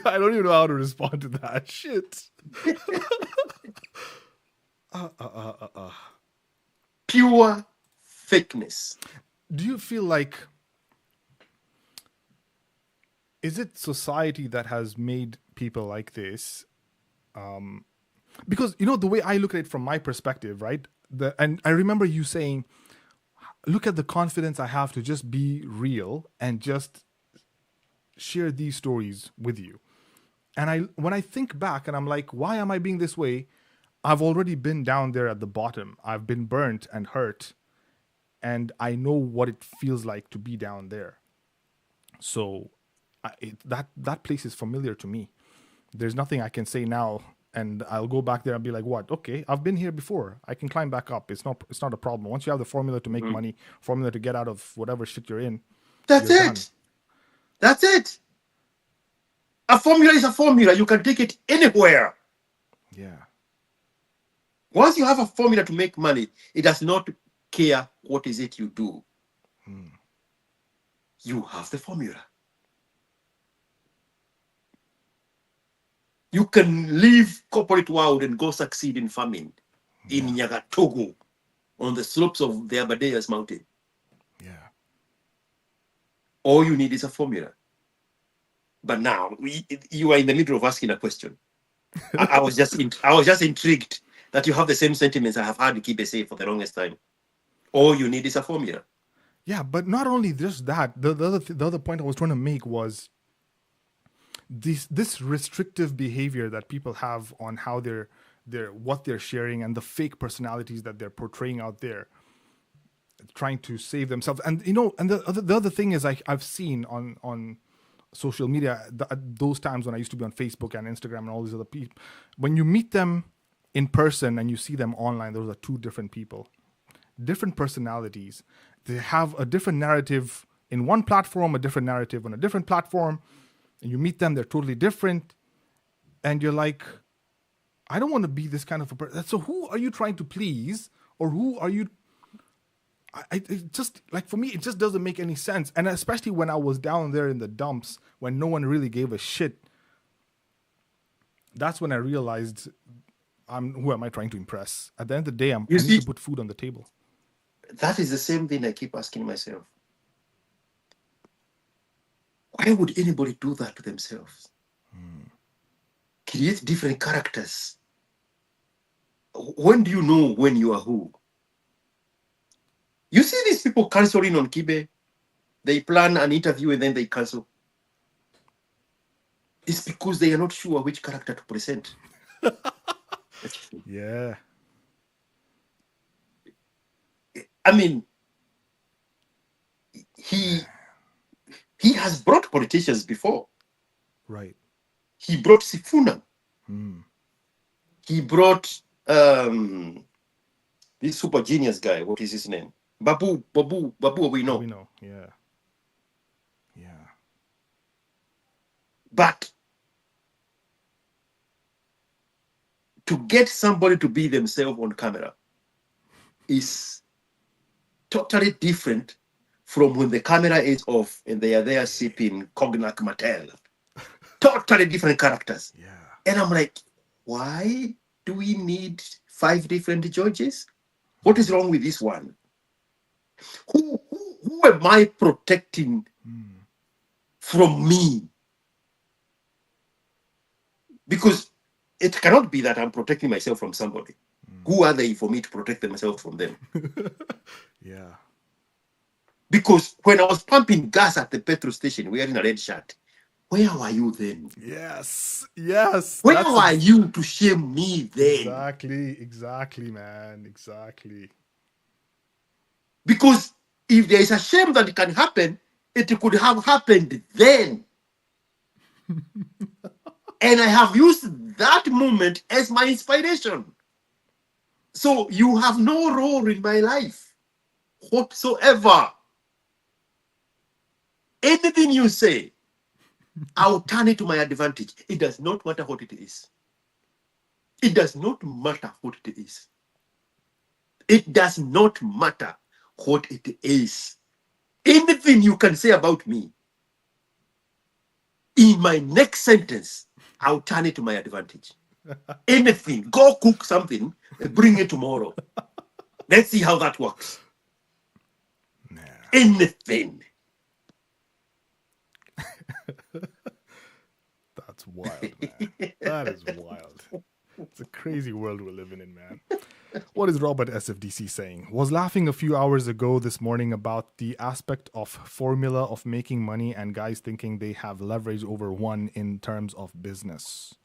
I don't even know how to respond to that. Shit. Pure fakeness. Do you feel like, is it society that has made people like this? Because, you know, the way I look at it from my perspective, right? And I remember you saying, look at the confidence I have to just be real and just share these stories with you. And when I think back and I'm like, why am I being this way? I've already been down there at the bottom. I've been burnt and hurt. And I know what it feels like to be down there. So that place is familiar to me. There's nothing I can say now, and I'll go back there and be like, what? Okay, I've been here before. I can climb back up. It's not a problem. Once you have the formula to make money, formula to get out of whatever shit you're in, that's you're it. done. That's it. A formula is a formula. You can take it anywhere. Yeah. Once you have a formula to make money, it does not care what is it you do. You have the formula. You can leave corporate world and go succeed in farming in Nyagatogo on the slopes of the Aberdares mountain. Yeah. All you need is a formula. But now you are in the middle of asking a question. I was just intrigued that you have the same sentiments I have had to keep say for the longest time. All you need is a formula. Yeah, but not only just that. The other point I was trying to make was this restrictive behavior that people have on how they're what they're sharing and the fake personalities that they're portraying out there, trying to save themselves. And and the other thing is I've seen on social media those times when I used to be on Facebook and Instagram and all these other people, when you meet them in person and you see them online, those are two different people, different personalities. They have a different narrative in one platform, a different narrative on a different platform, and you meet them, they're totally different, and you're like, I don't want to be this kind of a person. So who are you trying to please, or who are you? It just, like, for me, it just doesn't make any sense. And especially when I was down there in the dumps, when no one really gave a shit, that's when I realized, who am I trying to impress? At the end of the day, I need to put food on the table. That is the same thing I keep asking myself. Why would anybody do that to themselves? Create different characters. When do you know when you are who? You see these people canceling on Kibe. They plan an interview and then they cancel. It's because they are not sure which character to present. Yeah. I mean, he has brought politicians before. Right. He brought Sifuna. He brought this super genius guy. What is his name? Babu, we know. We know, yeah. But to get somebody to be themselves on camera is totally different from when the camera is off and they are there sipping cognac Mattel. Totally different characters. Yeah. And I'm like, why do we need 5 different Georges? What is wrong with this one? Who am I protecting from me? Because it cannot be that I'm protecting myself from somebody. Who are they for me to protect myself from them? Yeah. Because when I was pumping gas at the petrol station wearing a red shirt, where were you then? Yes. Where were you to shame me then? Exactly, man. Exactly. Because if there is a shame that can happen, it could have happened then. And I have used that moment as my inspiration. So you have no role in my life whatsoever. Anything you say, I'll turn it to my advantage. It does not matter what it is. It does not matter what it is. It does not matter what it is. Anything you can say about me, in my next sentence, I'll turn it to my advantage. Anything. Go cook something, bring it tomorrow. Let's see how that works. Nah. Anything. That's wild, man. That is wild. It's a crazy world we're living in, man. What is Robert SFDC saying? Was laughing a few hours ago this morning about the aspect of formula of making money and guys thinking they have leverage over one in terms of business.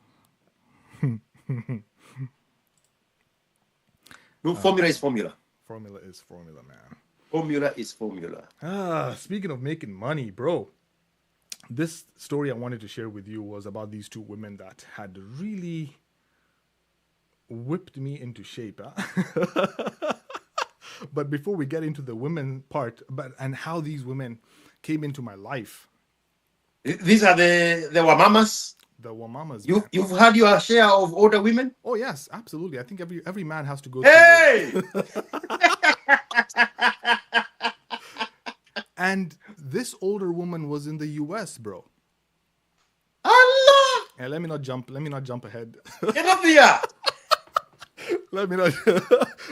No, formula is formula. Formula is formula, man. Formula is formula. Speaking of making money, bro. This story I wanted to share with you was about these two women that had really whipped me into shape. Huh? But before we get into the women part, and how these women came into my life. These are the Wamamas. The Wamamas. You've had your share of older women? Oh yes, absolutely. I think every man has to go through And this older woman was in the US, bro. Allah! And let me not jump ahead. Get up here. let me not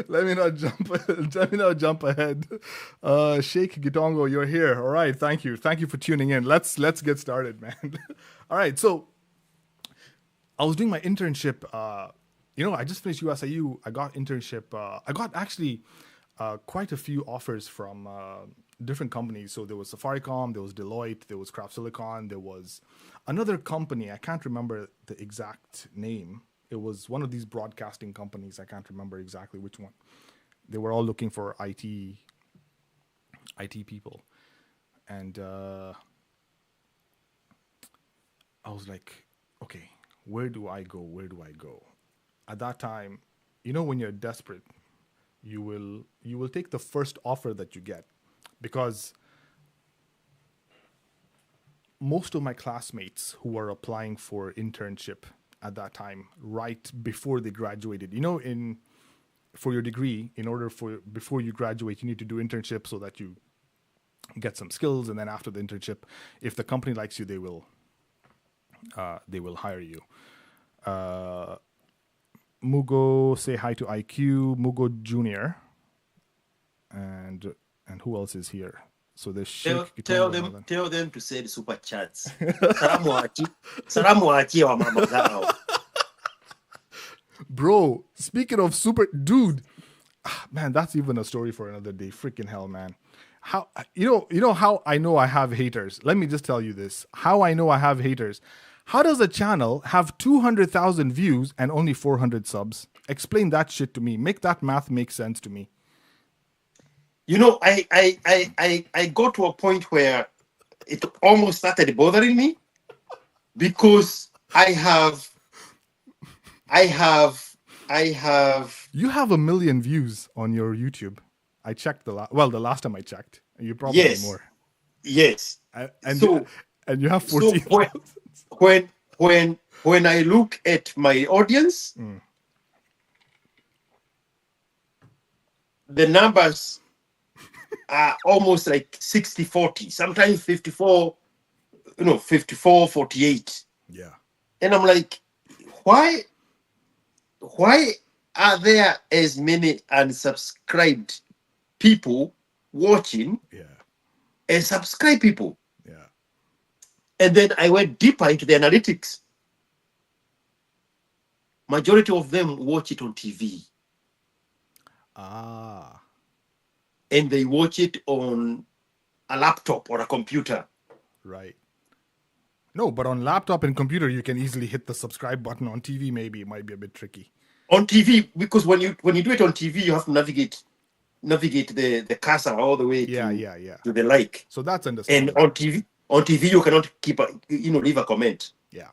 let me not jump let me not jump ahead. Sheikh Gitongo, you're here. All right, thank you for tuning in. Let's get started, man. All right, so I was doing my internship. I just finished USIU. I got internship. I got actually quite a few offers from different companies. So there was Safaricom, there was Deloitte, there was Kraft Silicon, there was another company. I can't remember the exact name. It was one of these broadcasting companies. I can't remember exactly which one. They were all looking for IT people, and I was like, okay, where do I go? Where do I go? At that time, when you're desperate, you will take the first offer that you get, because most of my classmates who were applying for internship at that time, right before they graduated, for your degree, before you graduate, you need to do internship so that you get some skills, and then after the internship, if the company likes you, they will hire you. Mugo, say hi to IQ, Mugo Junior, and who else is here? So there's Sheikh. Tell them to say the super chats. Salamu waachie wa mama zao. Bro, speaking of super, dude, man, that's even a story for another day. Freaking hell, man. How how I know I have haters? Let me just tell you this. How I know I have haters. How does a channel have 200,000 views and only 400 subs? Explain that shit to me. Make that math make sense to me. I got to a point where it almost started bothering me, because I have. You have 1 million views on your YouTube. I checked the last time I checked. You probably have more. Yes. And you have 14. So when I look at my audience, the numbers are almost like 60-40, sometimes 54, 54-48. Yeah. And I'm like, why are there as many unsubscribed people watching as subscribed people? Yeah. And then I went deeper into the analytics. Majority of them watch it on TV. And they watch it on a laptop or a computer. Right. No, but on laptop and computer, you can easily hit the subscribe button. On TV, maybe it might be a bit tricky. On TV, because when you do it on TV, you have to navigate the cursor all the way to the like. So that's understandable. And on TV you cannot leave a comment. Yeah.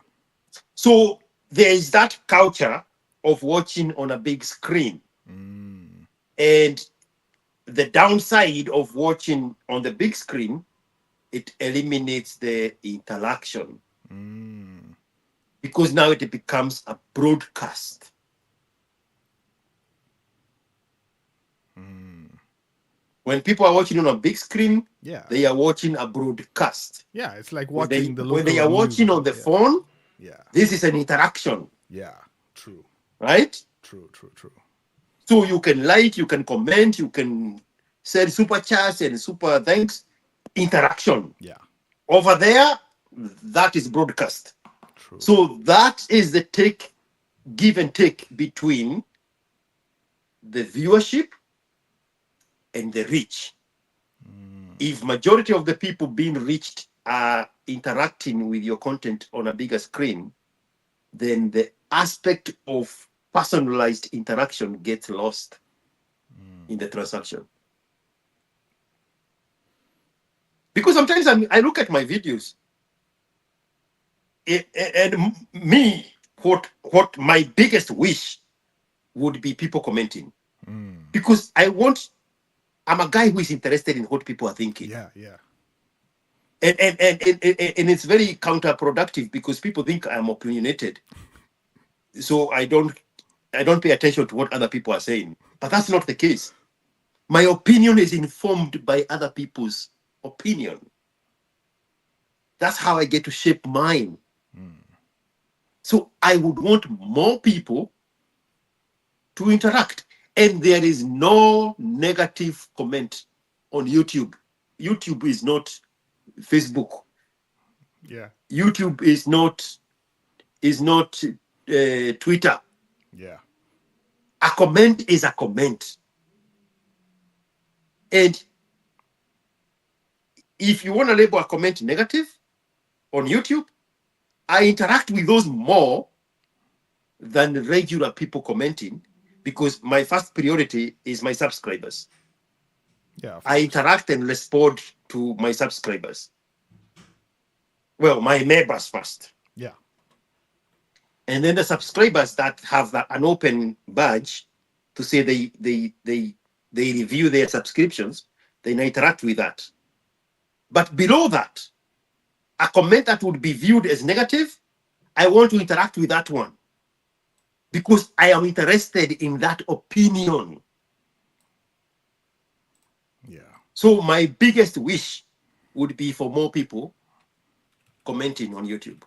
So there is that culture of watching on a big screen. And the downside of watching on the big screen, it eliminates the interaction. Because now it becomes a broadcast. When people are watching on a big screen, they are watching a broadcast. Yeah, it's like watching when they are watching on the phone, this is an interaction. Yeah, true. Right? True. So you can like, you can comment, you can send super chats and super thanks. Interaction. Yeah. Over there, that is broadcast. True. So that is the give and take between the viewership and the reach. If majority of the people being reached are interacting with your content on a bigger screen, then the aspect of personalized interaction gets lost in the transaction. Because sometimes I look at my videos, and what my biggest wish would be people commenting. Because I'm a guy who is interested in what people are thinking. Yeah. And it's very counterproductive, because people think I'm opinionated. So I don't pay attention to what other people are saying. But that's not the case. My opinion is informed by other people's opinion. That's how I get to shape mine. So I would want more people to interact. And there is no negative comment on YouTube. YouTube is not Facebook. Yeah. YouTube is not Twitter. Yeah. A comment is a comment. And if you want to label a comment negative on YouTube, I interact with those more than regular people commenting, because my first priority is my subscribers. Yeah. I interact and respond to my subscribers. Well, my members first. Yeah. And then the subscribers that have an open badge to say they review their subscriptions, then I interact with that. But below that, a comment that would be viewed as negative, I want to interact with that one, because I am interested in that opinion. Yeah. So my biggest wish would be for more people commenting on YouTube.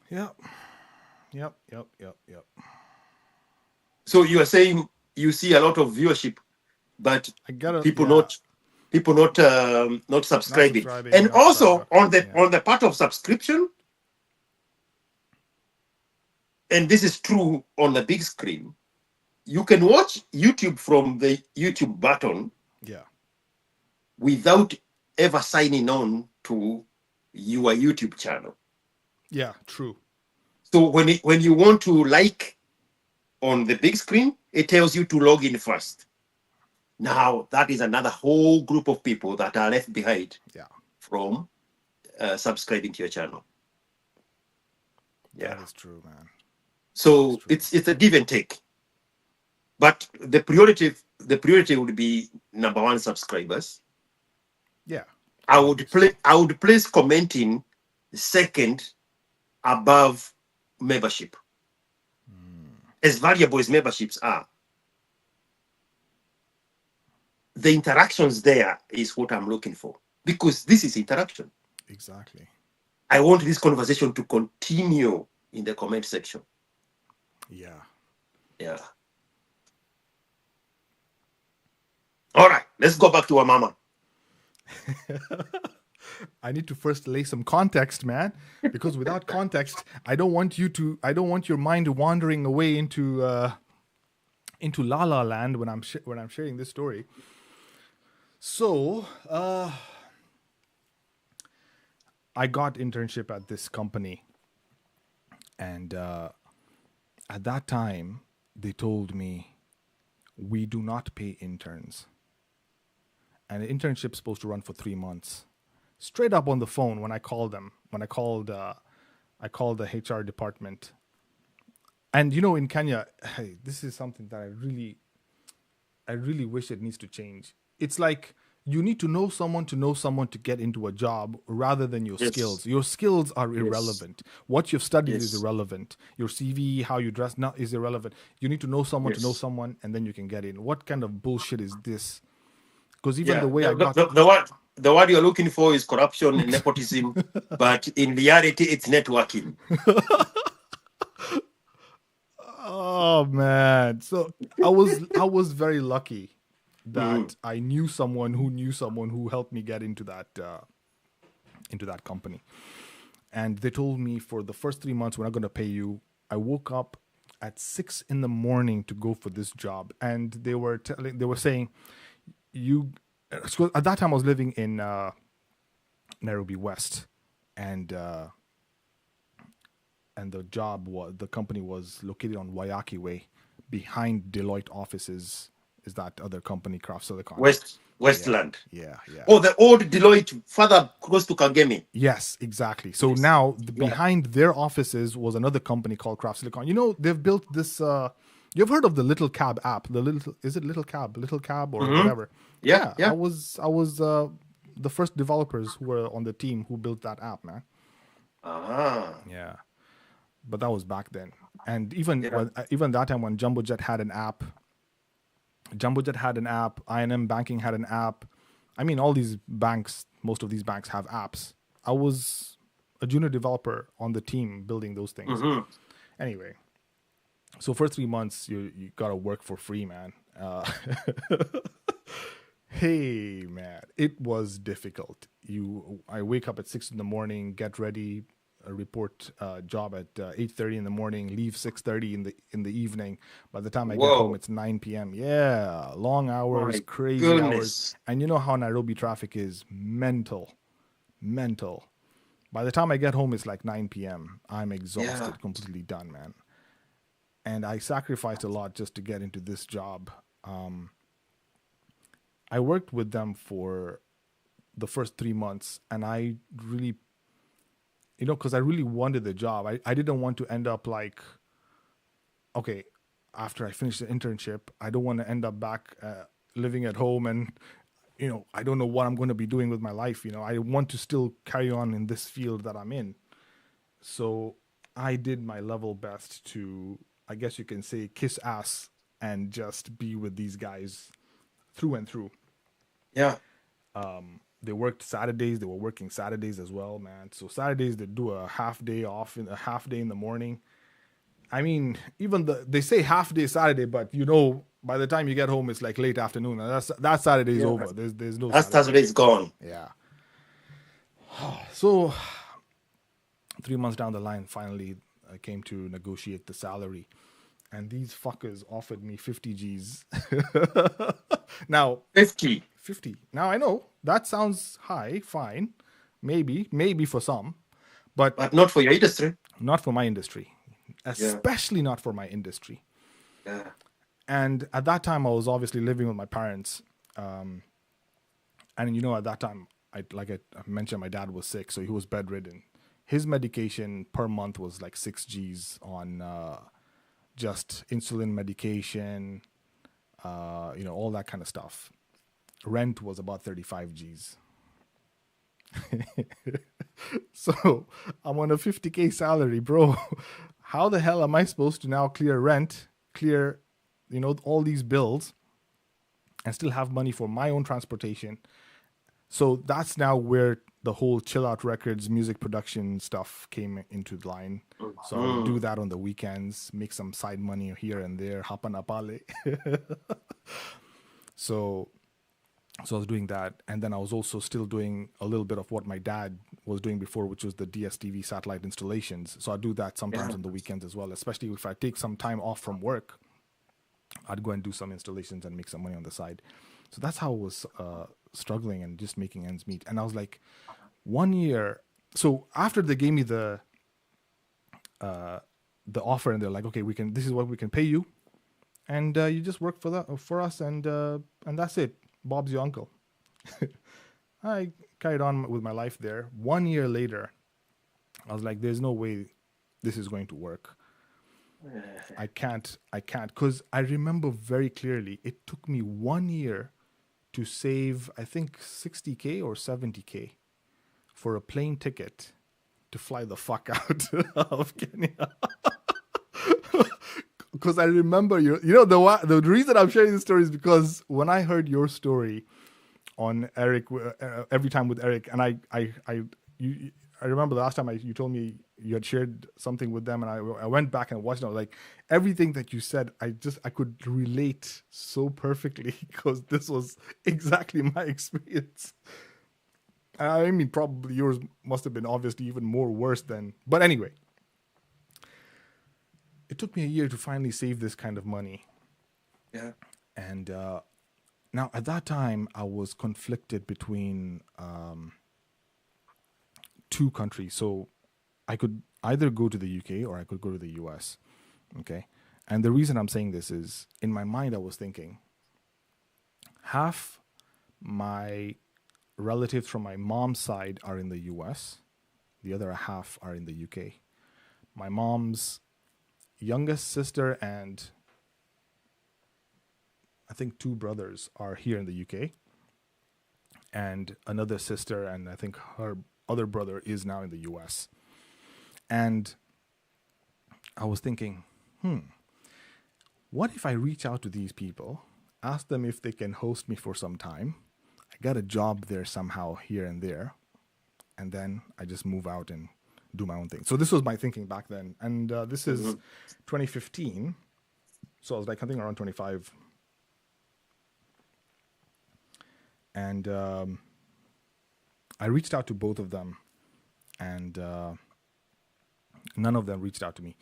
Yep. So you are saying you see a lot of viewership, but people not subscribing. And also on the part of subscription, and this is true on the big screen, you can watch YouTube from the YouTube button, without ever signing on to your YouTube channel. Yeah, true. So when you want to like on the big screen, it tells you to log in first. Now that is another whole group of people that are left behind from subscribing to your channel. Yeah, that is true, man. So it's a give and take, but the priority would be number one, subscribers. Yeah, I would place commenting second, above membership. As valuable as memberships are, the interactions there is what I'm looking for, because this is interaction. Exactly. I want this conversation to continue in the comment section. Yeah. All right, let's go back to our mama. I need to first lay some context, man, because without context, I don't want your mind wandering away into La La Land when I'm sharing this story. So, I got internship at this company, and at that time, they told me, we do not pay interns. And the internship's supposed to run for 3 months. Straight up on the phone when I called them, I called the HR department. And in Kenya, hey, this is something that I really wish it needs to change. It's like you need to know someone to get into a job rather than your skills. Your skills are irrelevant. What you've studied is irrelevant. Your CV, how you dress now is irrelevant. You need to know someone, and then you can get in. What kind of bullshit is this? Because even the way the word you're looking for is corruption and nepotism, but in reality, it's networking. Oh man! So I was very lucky that I knew someone who helped me get into that company, and they told me for the first 3 months we're not going to pay you. I woke up at 6 a.m. to go for this job, and they were saying, you. So at that time I was living in Nairobi West, and the company was located on Waiyaki Way, behind Deloitte offices. Is that other company, Craft Silicon? Westland. Yeah. Oh, the old Deloitte, further close to Kangemi. Yes, exactly. So now behind their offices was another company called Craft Silicon. They've built this. You've heard of the Little Cab app? Is it Little Cab or whatever? Yeah. I was the first developers who were on the team who built that app, man. Yeah, but that was back then, and even that time when JumboJet had an app. I&M Banking had an app. I mean, all these banks, most of these banks have apps. I was a junior developer on the team building those things. Anyway, so for 3 months, you got to work for free, man. Hey, man, it was difficult. I wake up at 6 in the morning, get ready, report job at 8:30 in the morning, leave 6:30 in the evening. By the time I get home, it's 9 p.m. Yeah, long hours, My crazy hours. goodness. And you know how Nairobi traffic is mental. By the time I get home, it's like 9 p.m. I'm exhausted, Yeah. completely done, man. And I sacrificed a lot just to get into this job. I worked with them for the first 3 months, and I really, because I really wanted the job. I didn't want to end up like, okay, after I finish the internship, I don't want to end up back living at home and, I don't know what I'm going to be doing with my life. I want to still carry on in this field that I'm in. So I did my level best to, I guess you can say, kiss ass and just be with these guys through and through. Yeah. They worked Saturdays. They were working Saturdays as well, man. So Saturdays they do a half day off, in a half day in the morning. I mean, even they say half day Saturday, but by the time you get home, it's like late afternoon, and that Saturday is over. There's no That Saturday. Saturday's gone. Yeah. So 3 months down the line, finally, I came to negotiate the salary, and these fuckers offered me 50 G's. Now 50. Now I know that sounds high, fine, maybe for some, but not for your industry. Not for my industry, especially not for my industry. Yeah. And at that time, I was obviously living with my parents, and at that time, I mentioned, my dad was sick, so he was bedridden. His medication per month was like 6 G's on just insulin medication, all that kind of stuff. Rent was about 35 G's. So I'm on a 50K salary, bro. How the hell am I supposed to now clear rent, clear, all these bills, and still have money for my own transportation? So that's now where the whole Chill Out Records music production stuff came into line. So I would do that on the weekends, make some side money here and there, hapanapale. So I was doing that, and then I was also still doing a little bit of what my dad was doing before, which was the DSTV satellite installations. So I do that sometimes on the weekends as well, especially if I take some time off from work. I'd go and do some installations and make some money on the side. So that's how I was struggling and just making ends meet. And I was like, 1 year. So after they gave me the offer, and they're like, okay, this is what we can pay you, and you just work for us, and that's it. Bob's your uncle. I carried on with my life there. 1 year later, I was like, there's no way this is going to work. I can't, because I remember very clearly, it took me 1 year to save, I think, 60K or 70K for a plane ticket to fly the fuck out of Kenya. Because I remember the reason I'm sharing this story is because when I heard your story on Eric, every time with Eric, and I remember the last time you told me you had shared something with them, and I went back and watched it. I was like, everything that you said, I could relate so perfectly, because this was exactly my experience. I mean, probably yours must have been obviously even more worse than, but anyway. It took me a year to finally save this kind of money. Yeah. And now at that time, I was conflicted between two countries. So I could either go to the UK or I could go to the US. Okay. And the reason I'm saying this is, in my mind, I was thinking, half my relatives from my mom's side are in the US. The other half are in the UK. My mom's youngest sister and I think 2 brothers are here in the UK, and another sister and I think her other brother is now in the US. And I was thinking, what if I reach out to these people, ask them if they can host me for some time, I got a job there somehow here and there, and then I just move out and do my own thing. So this was my thinking back then, and this is 2015. So I was like, I think around 25, and I reached out to both of them, and none of them reached out to me.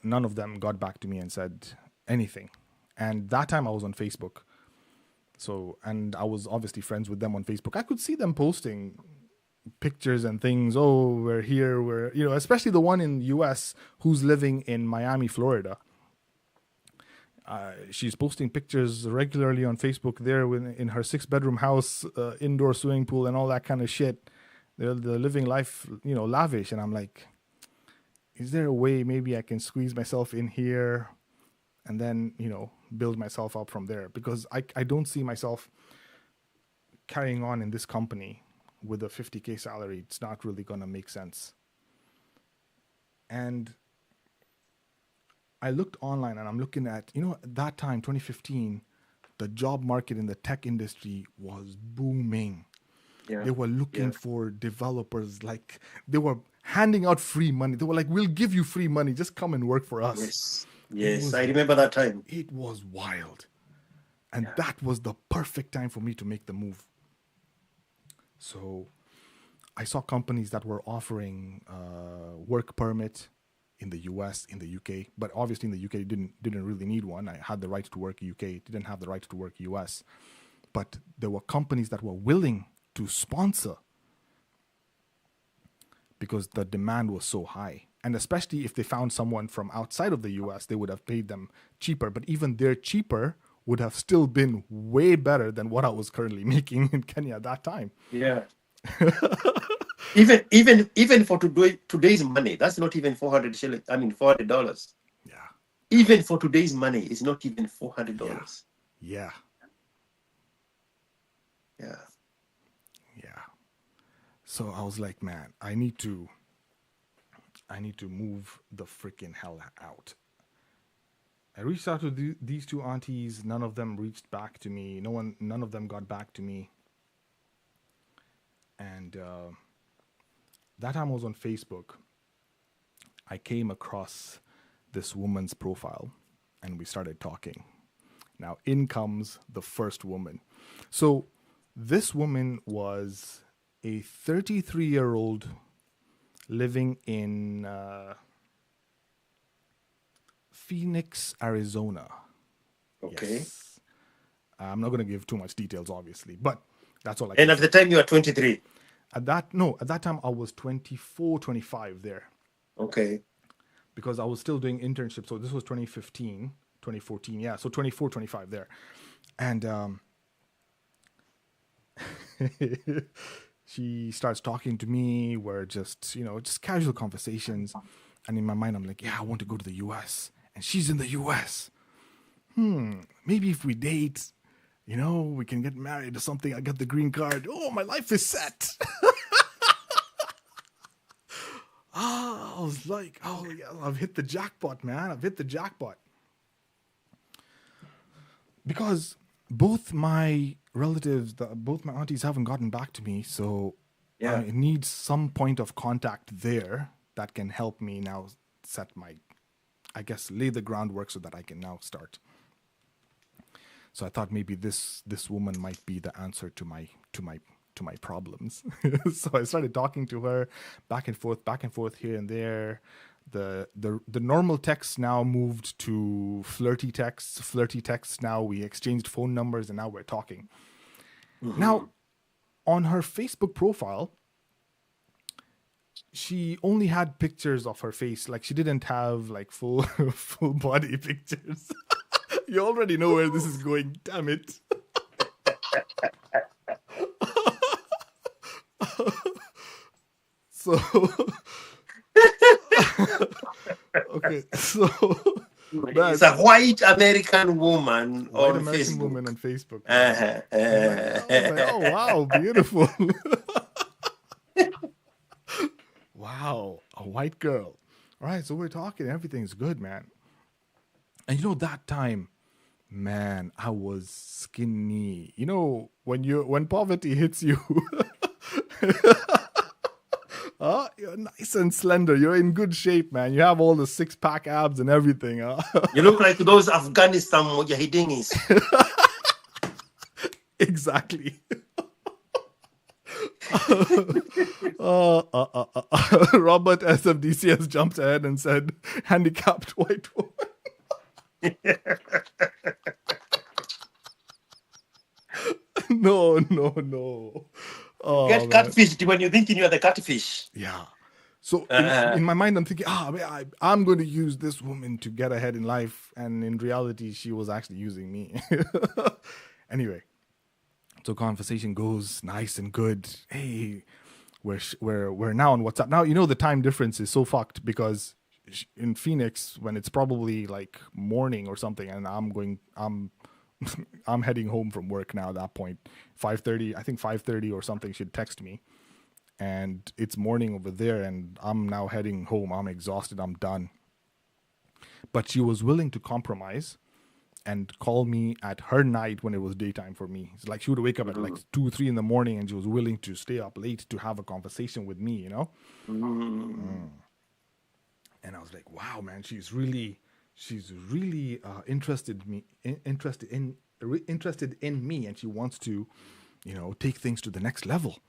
None of them got back to me and said anything. And that time I was on Facebook. So, and I was obviously friends with them on Facebook. I could see them posting pictures and things. Oh, we're here. We're, especially the one in the US who's living in Miami, Florida. She's posting pictures regularly on Facebook there in her 6-bedroom house, indoor swimming pool and all that kind of shit. They're living life, lavish. And I'm like, is there a way maybe I can squeeze myself in here and then, build myself up from there? Because I don't see myself carrying on in this company with a 50K salary. It's not really going to make sense. And I looked online and I'm looking at, at that time, 2015, the job market in the tech industry was booming. Yeah. They were looking for developers, like they were handing out free money. They were like, we'll give you free money. Just come and work for us. Yes, I remember that time. It was wild. And that was the perfect time for me to make the move. So I saw companies that were offering work permit in the US, in the UK, but obviously in the UK didn't really need one. I had the right to work UK, didn't have the right to work US. But there were companies that were willing to sponsor because the demand was so high. And especially if they found someone from outside of the US, they would have paid them cheaper. But even their cheaper would have still been way better than what I was currently making in Kenya at that time. Yeah. even for today's money, that's not even $400. Yeah. Even for today's money, it's not even $400. Yeah. Yeah. Yeah. So I was like, man, I need to move the freaking hell out. I reached out to these two aunties. None of them reached back to me. None of them got back to me. And that time I was on Facebook. I came across this woman's profile and we started talking. Now in comes the first woman. So this woman was a 33-year-old living in Phoenix, Arizona. Okay. Yes. I'm not going to give too much details, obviously, but that's all I can. And at the time you were 23? At that time I was 24, 25 there. Okay. Because I was still doing internship. So this was 2015, 2014. Yeah. So 24, 25 there. And she starts talking to me. We're just, just casual conversations. And in my mind, I'm like, yeah, I want to go to the US. And she's in the US. Maybe if we date, we can get married or something. I get the green card. Oh, my life is set. I was like, oh, yeah, I've hit the jackpot, man. I've hit the jackpot. Because both my relatives, both my aunties haven't gotten back to me. So I need some point of contact there that can help me now lay the groundwork so that I can now start. So I thought maybe this woman might be the answer to my problems. So I started talking to her back and forth here and there. The normal texts now moved to flirty texts. Now we exchanged phone numbers and now we're talking. Mm-hmm. Now, on her Facebook profile, she only had pictures of her face. Like she didn't have like full body pictures. You already know where this is going. Damn it. So okay, so it's a white American woman on Facebook. Like, oh wow, beautiful. Wow, a white girl. All right, so we're talking. Everything's good, man. And that time, Man, I was skinny. You know, when poverty hits you, you're nice and slender. You're in good shape, man. You have all the six-pack abs and everything. You look like those Afghanistan mujahidinis. Exactly. Robert SFDCS jumped ahead and said, handicapped white woman. No. Oh, Get catfished when you're thinking you're the catfish. yeah. So in my mind, I'm thinking, I'm going to use this woman to get ahead in life. And in reality, she was actually using me. Anyway, so conversation goes nice and good. Hey, we're now on WhatsApp. Now, you know, the time difference is so fucked because in Phoenix, when it's probably like morning or something, and I'm heading home from work now at that point. 5:30, I think 5:30 or something, she'd text me. And it's morning over there, and I'm now heading home. I'm exhausted. I'm done. But she was willing to compromise and call me at her night when it was daytime for me. It's like she would wake up at like 2, 3 in the morning, and she was willing to stay up late to have a conversation with me, you know? And I was like, wow, man, she's really interested in me, and she wants to, you know, take things to the next level.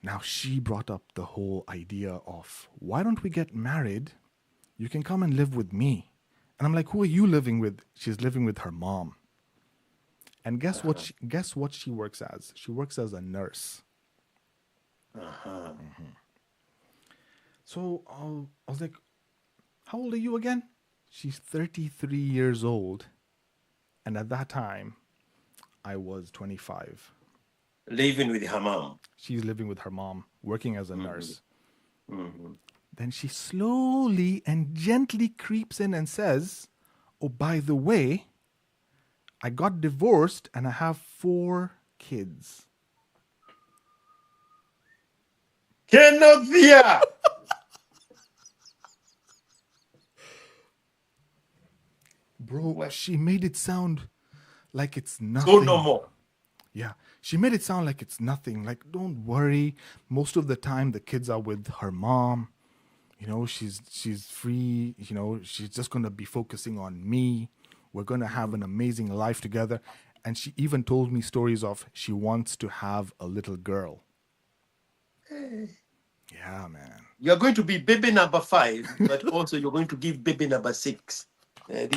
Now, she brought up the whole idea of, why don't we get married? You can come and live with me. And I'm like, who are you living with? She's living with her mom. And guess what she works as? She works as a nurse. So I was like, how old are you again? She's 33 years old. And at that time, I was 25. Living with her mom. She's living with her mom, working as a nurse. Then she slowly and gently creeps in and says, oh, by the way, I got divorced and I have 4 kids. Kenyan. Bro, she made it sound like it's nothing. So no more. Yeah, she made it sound like it's nothing. Like, don't worry. Most of the time, the kids are with her mom. You know, she's free. You know, she's just going to be focusing on me. We're going to have an amazing life together. And she even told me stories of she wants to have a little girl. Yeah, man. You're going to be baby number 5, but also you're going to give baby number 6. Hey.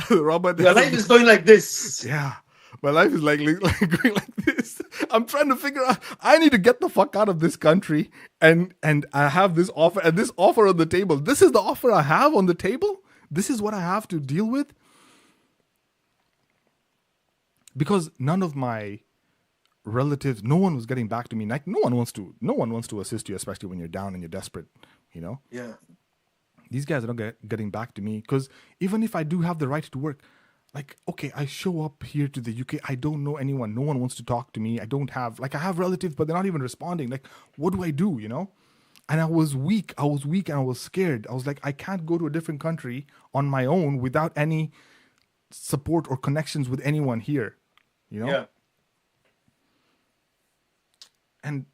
Robert, your life is going like this. Yeah, my life is like going like this. I'm trying to figure out. I need to get the fuck out of this country, and I have this offer, and this offer on the table. This is the offer I have on the table. This is what I have to deal with, because none of my relatives, no one was getting back to me. Like, no one wants to assist you, especially when you're down and you're desperate. You know. Yeah. These guys are not getting back to me, because even if I do have the right to work, like, okay, I show up here to the UK. I don't know anyone. No one wants to talk to me. I have relatives, but they're not even responding. Like, what do I do, you know? And I was weak and I was scared. I was like, I can't go to a different country on my own without any support or connections with anyone here, you know? Yeah. And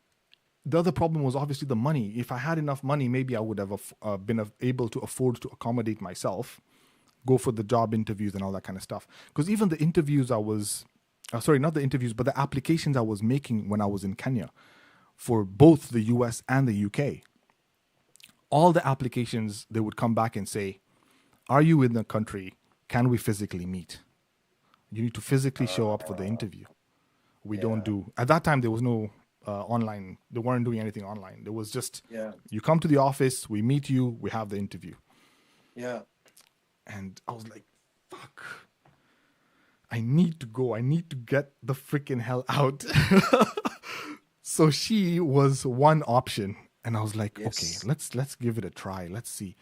the other problem was obviously the money. If I had enough money, maybe I would have been able to afford to accommodate myself, go for the job interviews and all that kind of stuff. Because even the interviews not the interviews, but the applications I was making when I was in Kenya for both the US and the UK, all the applications, they would come back and say, are you in the country? Can we physically meet? You need to physically show up for the interview. We don't do, at that time, there was no online. They weren't doing anything online. There was just, you come to the office, we meet you, we have the interview. Yeah. And I was like, fuck. I need to go. I need to get the freaking hell out. So she was one option. And I was like, okay, let's give it a try. Let's see.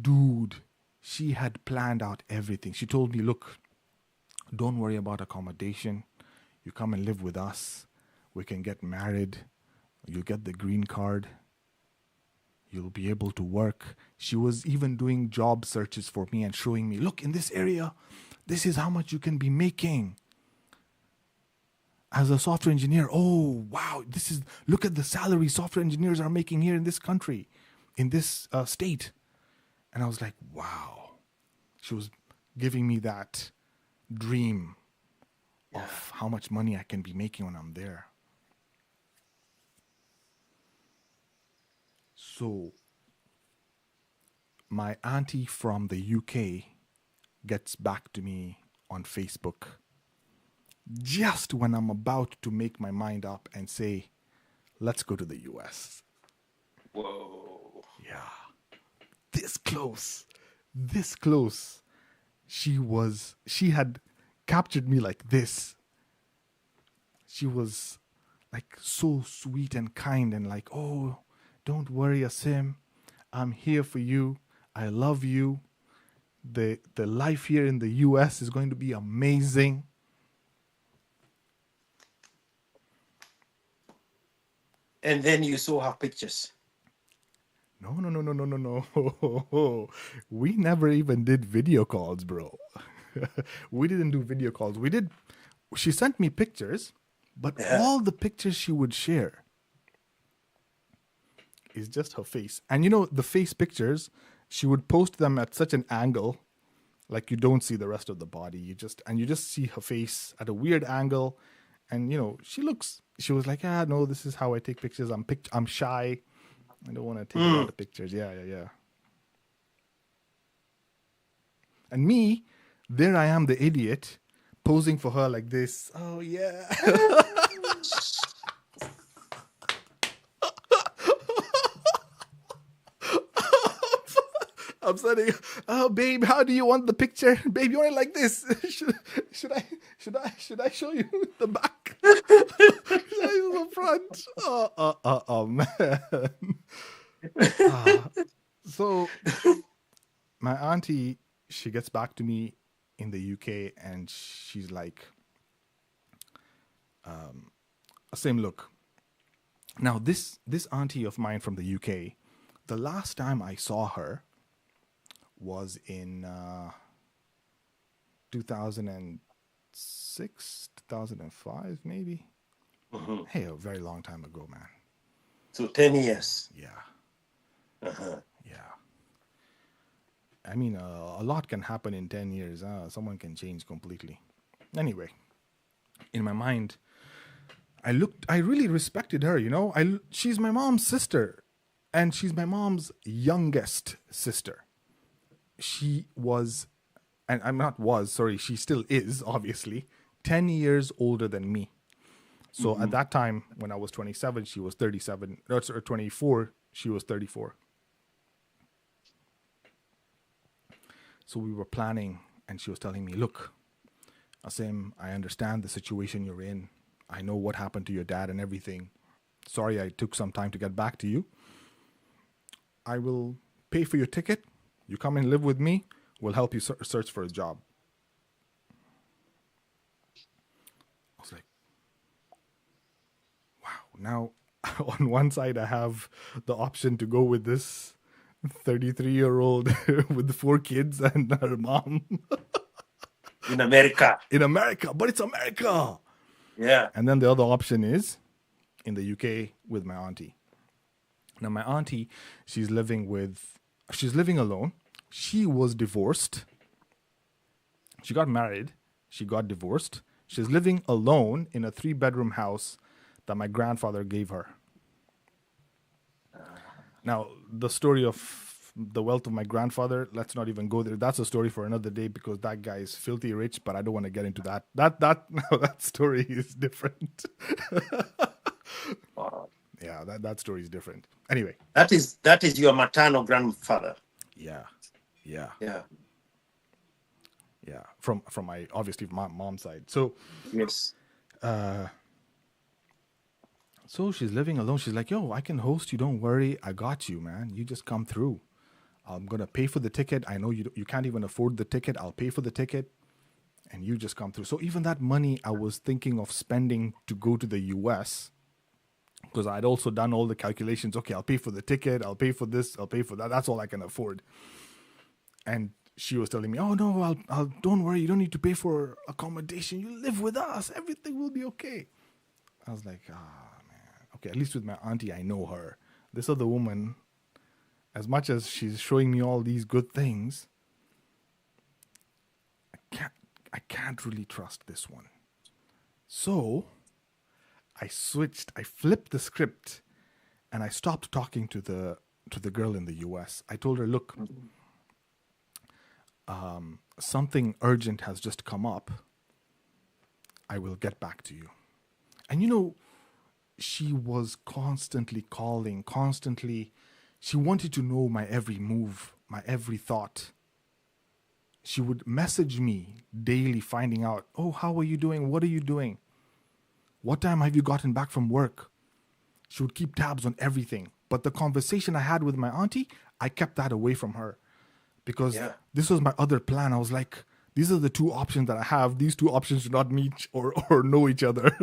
Dude, she had planned out everything. She told me, look, don't worry about accommodation. You come and live with us. We can get married. You'll get the green card. You'll be able to work. She was even doing job searches for me and showing me, look, in this area, this is how much you can be making as a software engineer. Oh, wow. Look at the salary software engineers are making here in this country, in this state. And I was like, wow. She was giving me that dream of how much money I can be making when I'm there. So my auntie from the UK gets back to me on Facebook just when I'm about to make my mind up and say, let's go to the US. Whoa. Yeah. This close. This close. She had captured me like this. She was like so sweet and kind and like, oh, don't worry, Asim. I'm here for you. I love you. The life here in the US is going to be amazing. And then you saw her pictures. No. We never even did video calls, bro. We didn't do video calls. She sent me pictures, but all the pictures she would share is just her face. And the face pictures, she would post them at such an angle, like you don't see the rest of the body. You just see her face at a weird angle. And, she was like, no, this is how I take pictures. I'm shy. I don't want to take a lot of pictures. Yeah. And me, there I am, the idiot, posing for her like this. Oh, yeah. I'm saying, oh, babe, how do you want the picture? Babe, you want it like this? Should I show you the back? Should I show the front? Oh, man. So my auntie, she gets back to me in the UK and she's like, same look. Now, this auntie of mine from the UK, the last time I saw her was in 2006, 2005, maybe. Mm-hmm. Hey, a very long time ago, man. So 10 years. Yeah. Uh-huh. Yeah. I mean, a lot can happen in 10 years. Someone can change completely. Anyway, in my mind, I really respected her, she's my mom's sister, and she's my mom's youngest sister. She was, and she still is, obviously, 10 years older than me. So at that time, when I was 27, she was 37, or 24, she was 34. So we were planning, and she was telling me, look, Asim, I understand the situation you're in. I know what happened to your dad and everything. Sorry I took some time to get back to you. I will pay for your ticket. You come and live with me. We'll help you search for a job. I was like, wow. Now, on one side, I have the option to go with this 33-year-old with 4 kids and her mom. In America. But it's America. Yeah. And then the other option is in the UK with my auntie. Now, my auntie, she's living alone. She was divorced. She got married. She got divorced. She's living alone in a 3-bedroom house that my grandfather gave her. Now, the story of the wealth of my grandfather, let's not even go there. That's a story for another day because that guy is filthy rich, but I don't want to get into that. That story is different. Wow. Yeah, that story is different. Anyway. That is your maternal grandfather. Yeah. From my, obviously, my mom's side. So yes. So she's living alone. She's like, yo, I can host you. Don't worry. I got you, man. You just come through. I'm going to pay for the ticket. I know you can't even afford the ticket. I'll pay for the ticket. and you just come through. So even that money I was thinking of spending to go to the US, because I'd also done all the calculations. Okay, I'll pay for the ticket, I'll pay for this, I'll pay for that. That's all I can afford. And she was telling me, oh no, I'll don't worry, you don't need to pay for accommodation. You live with us, everything will be okay. I was like, man. Okay, at least with my auntie, I know her. This other woman, as much as she's showing me all these good things, I can't really trust this one. So I flipped the script, and I stopped talking to the girl in the US. I told her, look, something urgent has just come up. I will get back to you. And she was constantly calling, she wanted to know my every move, my every thought. She would message me daily, finding out, oh, how are you doing? What are you doing? What time have you gotten back from work? She would keep tabs on everything. But the conversation I had with my auntie, I kept that away from her, because this was my other plan. I was like, these are the two options that I have. These two options do not meet or know each other.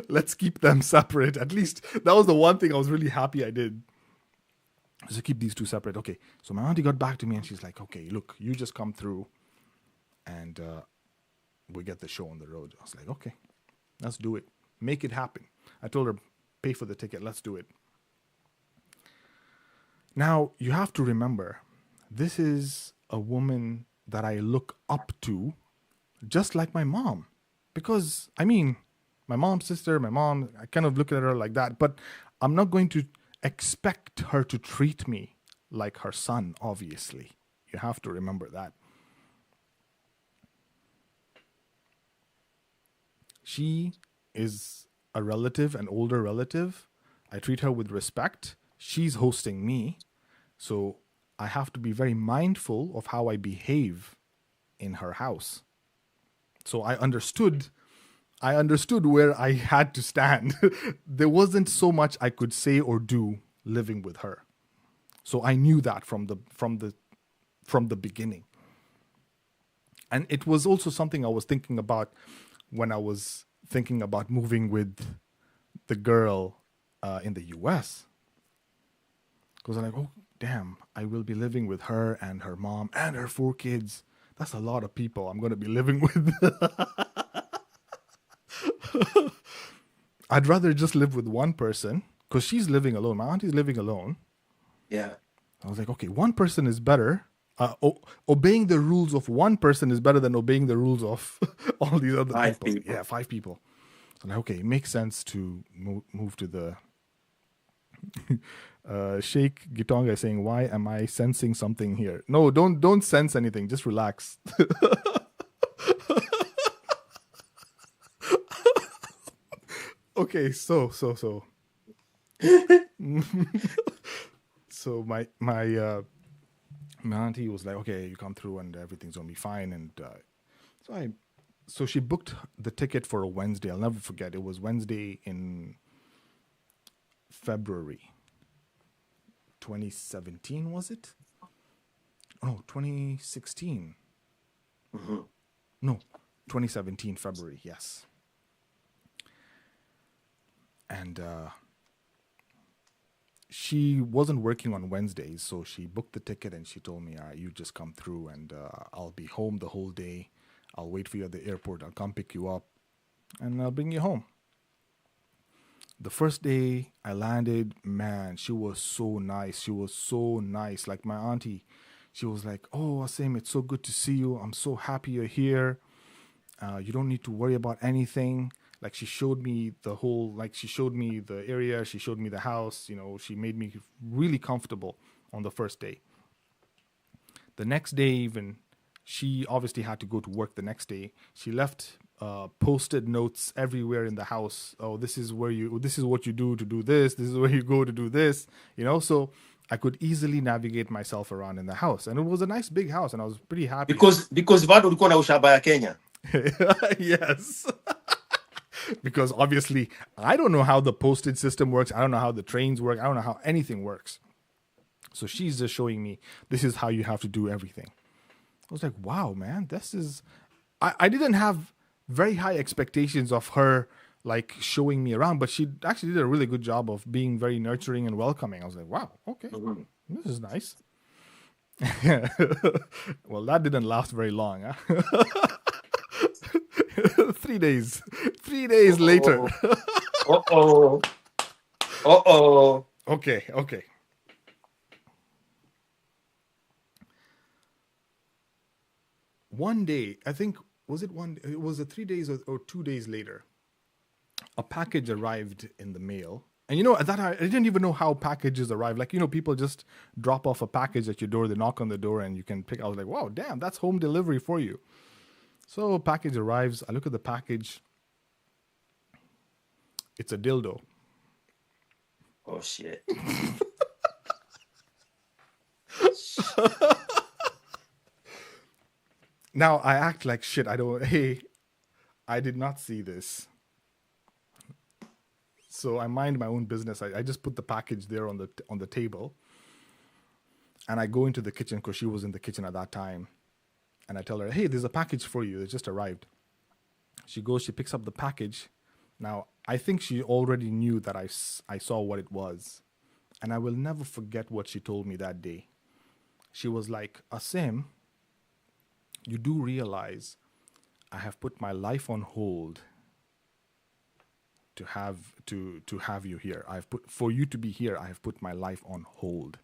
Let's keep them separate. At least that was the one thing I was really happy I did. So keep these two separate. Okay. So my auntie got back to me and she's like, okay, look, you just come through and we get the show on the road. I was like, okay, let's do it. Make it happen. I told her, pay for the ticket. Let's do it. Now, you have to remember, this is a woman that I look up to, just like my mom. Because, my mom's sister, I kind of look at her like that. But I'm not going to expect her to treat me like her son, obviously. You have to remember that. She is a relative, an older relative. I treat her with respect. She's hosting me. So I have to be very mindful of how I behave in her house. So I understood where I had to stand. There wasn't so much I could say or do living with her. So I knew that from the beginning. And it was also something I was thinking about when I was thinking about moving with the girl in the US. Because I'm like, oh, damn, I will be living with her and her mom and her 4 kids. That's a lot of people I'm going to be living with. I'd rather just live with one person, because she's living alone. My auntie's living alone. Yeah. I was like, okay, one person is better. Obeying the rules of one person is better than obeying the rules of all these other 5 people. people. Yeah, 5 people. So I'm like, okay, it makes sense to move to the... Sheikh Gitonga is saying, why am I sensing something here? No, don't sense anything. Just relax. Okay, so my auntie was like, okay, you come through and everything's gonna be fine. And so she booked the ticket for a Wednesday. I'll never forget. It was Wednesday in February 2017, was it? Oh, 2016. Mm-hmm. No, 2017 February, yes. And she wasn't working on Wednesdays, so she booked the ticket and she told me, all right, you just come through and I'll be home the whole day. I'll wait for you at the airport. I'll come pick you up and I'll bring you home. The first day I landed, man, she was so nice. She was so nice. Like my auntie, she was like, oh, Asim, it's so good to see you. I'm so happy you're here. You don't need to worry about anything. Like she showed me she showed me the area. She showed me the house. She made me really comfortable on the first day. The next day even, she obviously had to go to work the next day. She left posted notes everywhere in the house. Oh, this is what you do to do this. This is where you go to do this. So I could easily navigate myself around in the house. And it was a nice big house and I was pretty happy. Because bado ulikuwa na ushamba ya Kenya. Yes. Because obviously I don't know how the postage system works. I don't know how the trains work. I don't know how anything works. So she's just showing me this is how you have to do everything. I was like, wow, man, this is. I didn't have very high expectations of her like showing me around, but she actually did a really good job of being very nurturing and welcoming. I was like, wow, okay, Mhm. this is nice. Well, that didn't last very long. Huh? 3 days. 3 days later. Uh-oh. Uh-oh. Uh-oh. Okay. One day, I think, was it one? It was a 3 days or 2 days later. A package arrived in the mail. And you know, at that time, I didn't even know how packages arrive. Like, you know, people just drop off a package at your door, they knock on the door, and you can pick. I was like, wow, damn, that's home delivery for you. So, a package arrives. I look at the package. It's a dildo. Oh, shit. Now, I act like shit. Hey, I did not see this. So I mind my own business. I just put the package there on the table, and I go into the kitchen because she was in the kitchen at that time, and I tell her, "Hey, there's a package for you. It just arrived." She goes, she picks up the package. Now I think she already knew that I saw what it was, and I will never forget what she told me that day. She was like, "Asim, you do realize I have put my life on hold to have you here. I've put for you to be here. I have put my life on hold."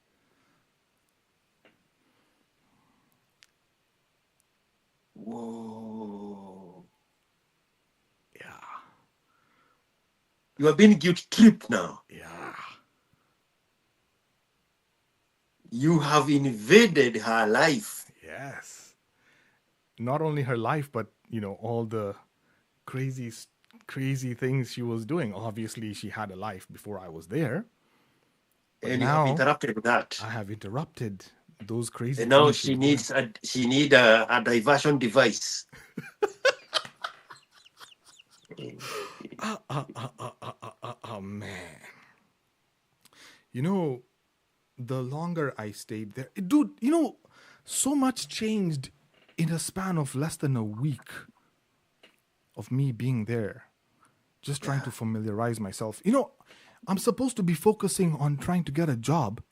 Whoa. Yeah. You are being guilt tripped now. Yeah. You have invaded her life. Yes. Not only her life, but all the crazy crazy things she was doing. Obviously, she had a life before I was there, but And you have now interrupted that. I have interrupted those crazy And now things she she was doing. needs a diversion device. Oh man. You know, the longer I stayed there, dude, so much changed in a span of less than a week of me being there, just trying to familiarize myself. I'm supposed to be focusing on trying to get a job,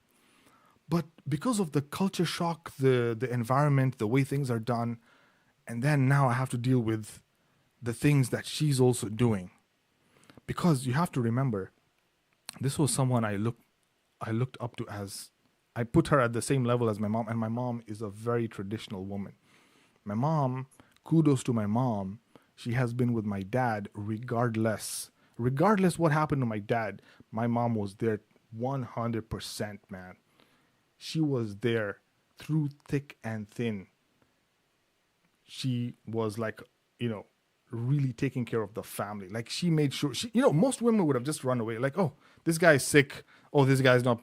but because of the culture shock, the environment, the way things are done, and then now I have to deal with the things that she's also doing. Because you have to remember, this was someone I looked up to. As I put her at the same level as my mom, and my mom is a very traditional woman. My mom, kudos to my mom, she has been with my dad regardless what happened to my dad. My mom was there 100%, man. She was there through thick and thin. She was like, really taking care of the family. Like, she made sure most women would have just run away. Like, oh, this guy's sick. Oh, this guy's not,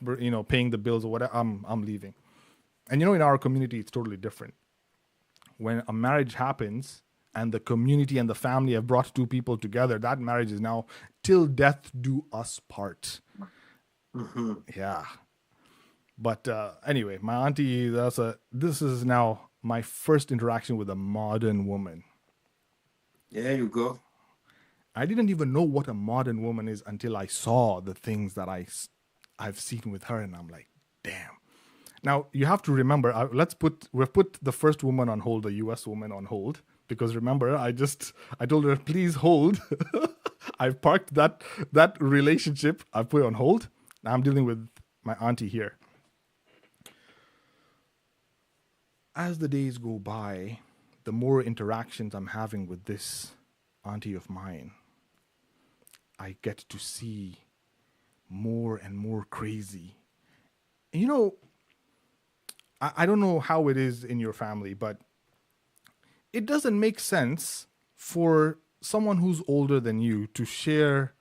paying the bills or whatever. I'm leaving. And in our community, it's totally different. When a marriage happens and the community and the family have brought two people together, that marriage is now till death do us part. Mm-hmm. Yeah. But anyway, my auntie, this is now my first interaction with a modern woman. There you go. I didn't even know what a modern woman is until I saw the things that I've seen with her, and I'm like, damn. Now you have to remember, we've put the first woman on hold, the U.S. woman on hold, because remember, I told her, please hold. I've parked that relationship. I've put it on hold. Now I'm dealing with my auntie here. As the days go by, the more interactions I'm having with this auntie of mine, I get to see more and more crazy. And I don't know how it is in your family, but it doesn't make sense for someone who's older than you to share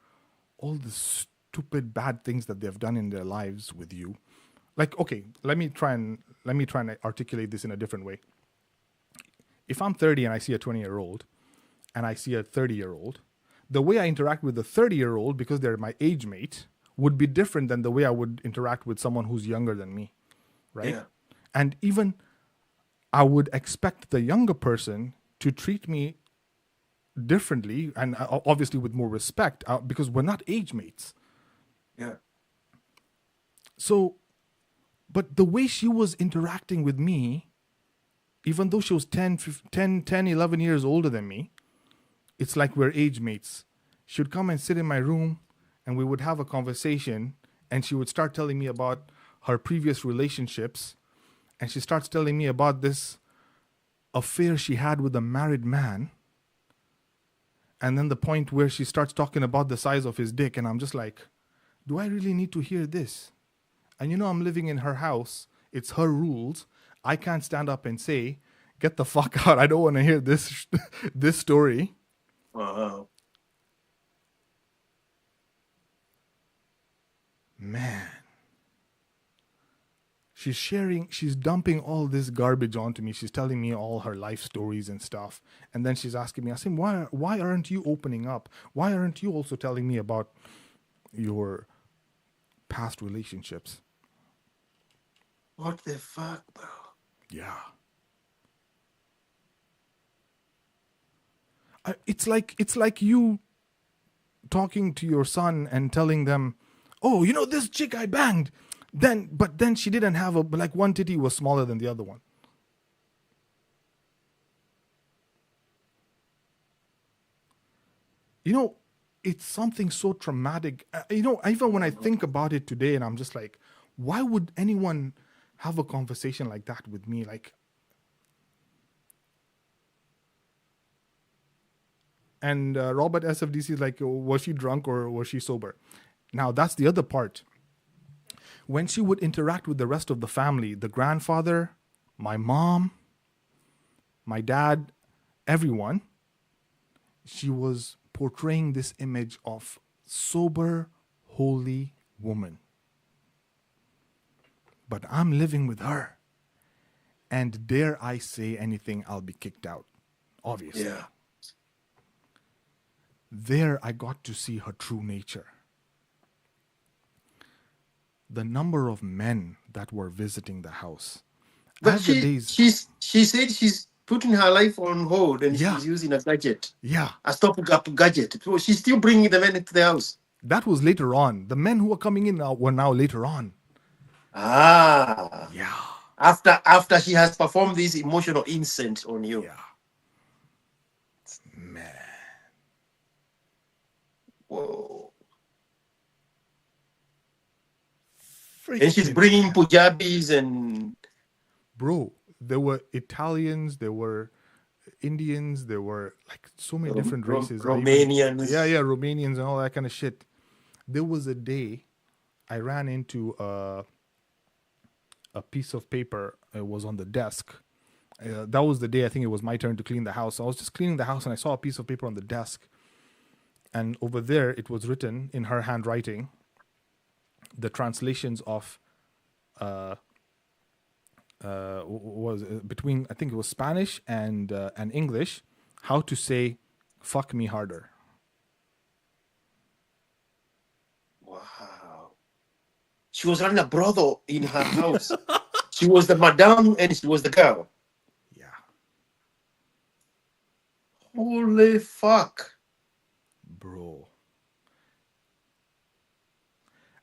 all the stupid bad things that they've done in their lives with you. Like, okay, let me try and articulate this in a different way. If I'm 30 and I see a 20-year-old and I see a 30-year-old, the way I interact with the 30-year-old, because they're my age mate, would be different than the way I would interact with someone who's younger than me, right? Yeah. And even I would expect the younger person to treat me differently and obviously with more respect because we're not age mates. Yeah. So, but the way she was interacting with me, even though she was 10, 11 years older than me, it's like we're age mates. She would come and sit in my room and we would have a conversation and she would start telling me about her previous relationships. And she starts telling me about this affair she had with a married man. And then the point where she starts talking about the size of his dick. And I'm just like, do I really need to hear this? And I'm living in her house. It's her rules. I can't stand up and say, get the fuck out. I don't want to hear this this story. Wow. Man. She's dumping all this garbage onto me. She's telling me all her life stories and stuff. And then she's asking me, I said, why aren't you opening up? Why aren't you also telling me about your past relationships? What the fuck, bro? Yeah. It's like you talking to your son and telling them, oh, this chick I banged. But then she didn't have one titty was smaller than the other one. It's something so traumatic. Even when I think about it today, and I'm just like, why would anyone have a conversation like that with me? And Robert SFDC is like, was she drunk or was she sober? Now, that's the other part. When she would interact with the rest of the family, the grandfather, my mom, my dad, everyone, she was portraying this image of sober, holy woman. But I'm living with her. And dare I say anything, I'll be kicked out, obviously. Yeah. There I got to see her true nature. The number of men that were visiting the house. But she said she's putting her life on hold and she's using a gadget. Yeah. A stopgap gadget. So she's still bringing the men into the house. That was later on. The men who were coming in were now later on. Ah. Yeah. After she has performed this emotional insult on you. Yeah. Man. Whoa. And she's bringing Punjabis and... Bro, there were Italians, there were Indians, there were so many different races. Romanians. Romanians and all that kind of shit. There was a day I ran into a piece of paper. It was on the desk. That was the day I think it was my turn to clean the house. I was just cleaning the house and I saw a piece of paper on the desk. And over there, it was written in her handwriting, the translations of was between, I think it was Spanish and English, how to say fuck me harder. Wow. She was running a brothel in her house. She was the madam and she was the girl. Yeah. Holy fuck. Bro.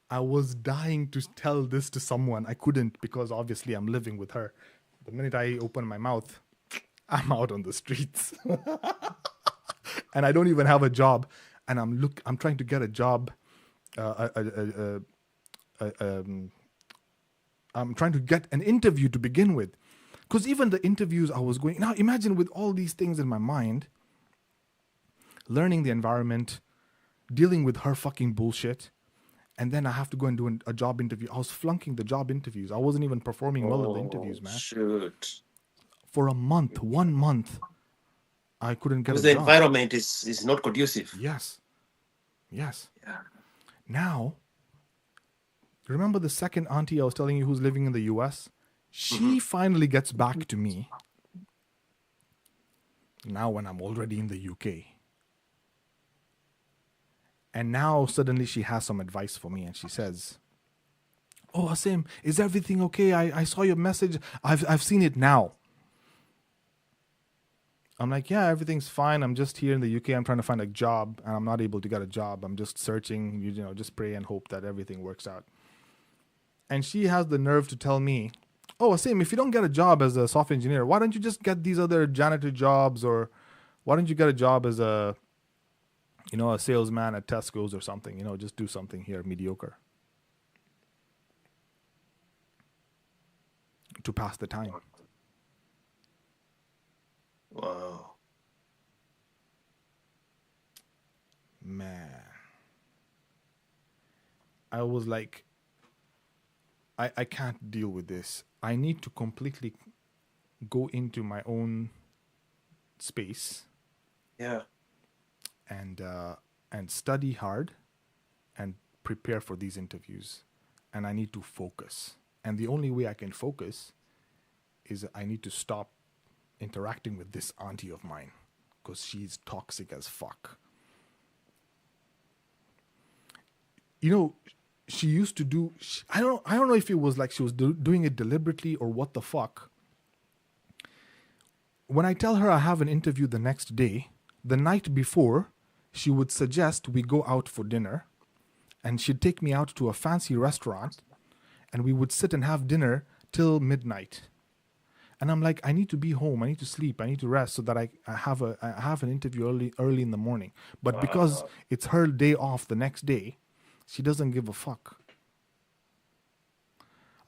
I was dying to tell this to someone. I couldn't because obviously I'm living with her. The minute I open my mouth, I'm out on the streets. And I don't even have a job. And I'm trying to get a job. I'm trying to get an interview to begin with. Because even the interviews I was going... Now imagine with all these things in my mind, learning the environment, dealing with her fucking bullshit, and then I have to go and do a job interview. I was flunking the job interviews. I wasn't even performing well in the interviews, man. Shoot. For 1 month, I couldn't get a job. Because the environment is not conducive. Yes. Yeah. Now, remember the second auntie I was telling you who's living in the US? She finally gets back to me. Now when I'm already in the UK. And now suddenly she has some advice for me and she says, "Oh, Asim, is everything okay? I saw your message. I've seen it now. I'm like, yeah, everything's fine. I'm just here in the UK. I'm trying to find a job and I'm not able to get a job. I'm just searching, just pray and hope that everything works out. And she has the nerve to tell me, oh, Asim, if you don't get a job as a software engineer, why don't you just get these other janitor jobs, or why don't you get a job as a salesman at Tesco's or something, just do something here mediocre to pass the time. Wow. Man. I was like, I can't deal with this. I need to completely go into my own space. Yeah. And study hard and prepare for these interviews. And I need to focus. And the only way I can focus is I need to stop interacting with this auntie of mine, because she's toxic as fuck. She used to do, I don't know if it was like she was doing it deliberately or what the fuck. When I tell her I have an interview the next day, the night before, she would suggest we go out for dinner, and she'd take me out to a fancy restaurant, and we would sit and have dinner till midnight. And I'm like, I need to be home. I need to sleep. I need to rest so that I have an interview early in the morning. But because it's her day off the next day, she doesn't give a fuck.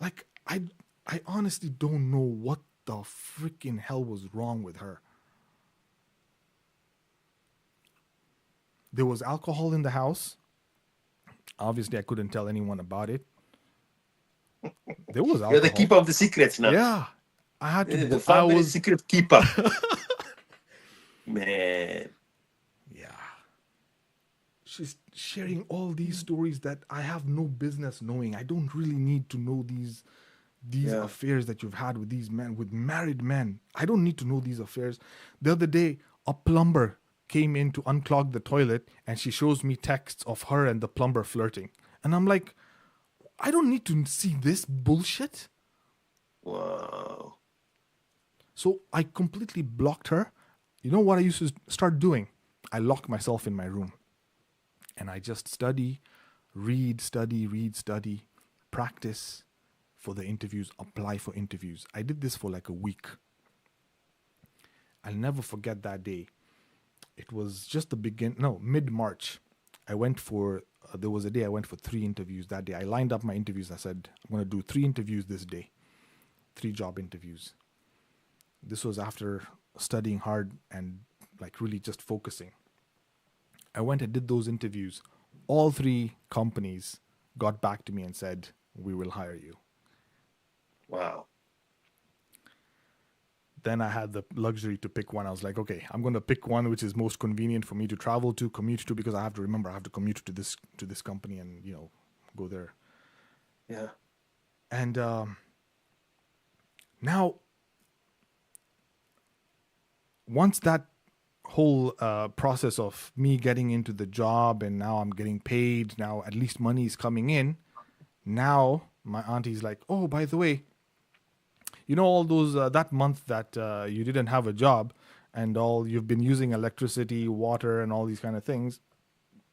Like, I honestly don't know what the freaking hell was wrong with her. There was alcohol in the house. Obviously, I couldn't tell anyone about it. There was alcohol. You're the keeper of the secrets now. Yeah. I had to. The family secret keeper. Man. Yeah. She's sharing all these stories that I have no business knowing. I don't really need to know these affairs that you've had with these men, with married men. I don't need to know these affairs. The other day, a plumber came in to unclog the toilet, and she shows me texts of her and the plumber flirting. And I'm like, I don't need to see this bullshit. Wow. So I completely blocked her. You know what I used to start doing? I lock myself in my room. And I just study, read, practice for the interviews, apply for interviews. I did this for like a week. I'll never forget that day. It was just mid-March. There was a day I went for 3 interviews that day. I lined up my interviews. I said, I'm going to do 3 interviews this day. 3 job interviews. This was after studying hard and like really just focusing. I went and did those interviews. All 3 companies got back to me and said, we will hire you. Wow. Then I had the luxury to pick one. I was like, okay, I'm going to pick one which is most convenient for me to travel to, commute to, because I have to commute to this company and, go there. Yeah. And now, once that whole process of me getting into the job and now I'm getting paid, now at least money is coming in, now my auntie's like, oh, by the way, all those that month that you didn't have a job and all you've been using electricity, water, and all these kind of things,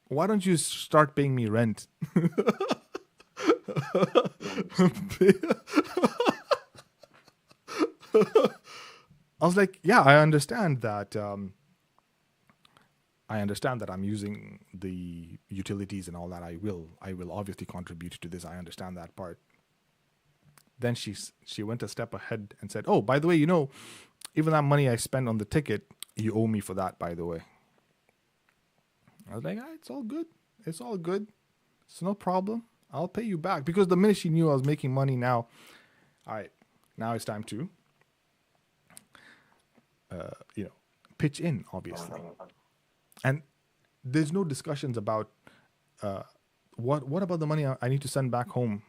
why don't you start paying me rent? I was like, yeah, I understand that. I'm using the utilities and all that. I will obviously contribute to this. I understand that part. Then she went a step ahead and said, oh, by the way, even that money I spent on the ticket, you owe me for that, by the way. I was like, it's all good. It's all good. It's no problem. I'll pay you back. Because the minute she knew I was making money now, all right, now it's time to, pitch in, obviously. And there's no discussions about what about the money I need to send back home.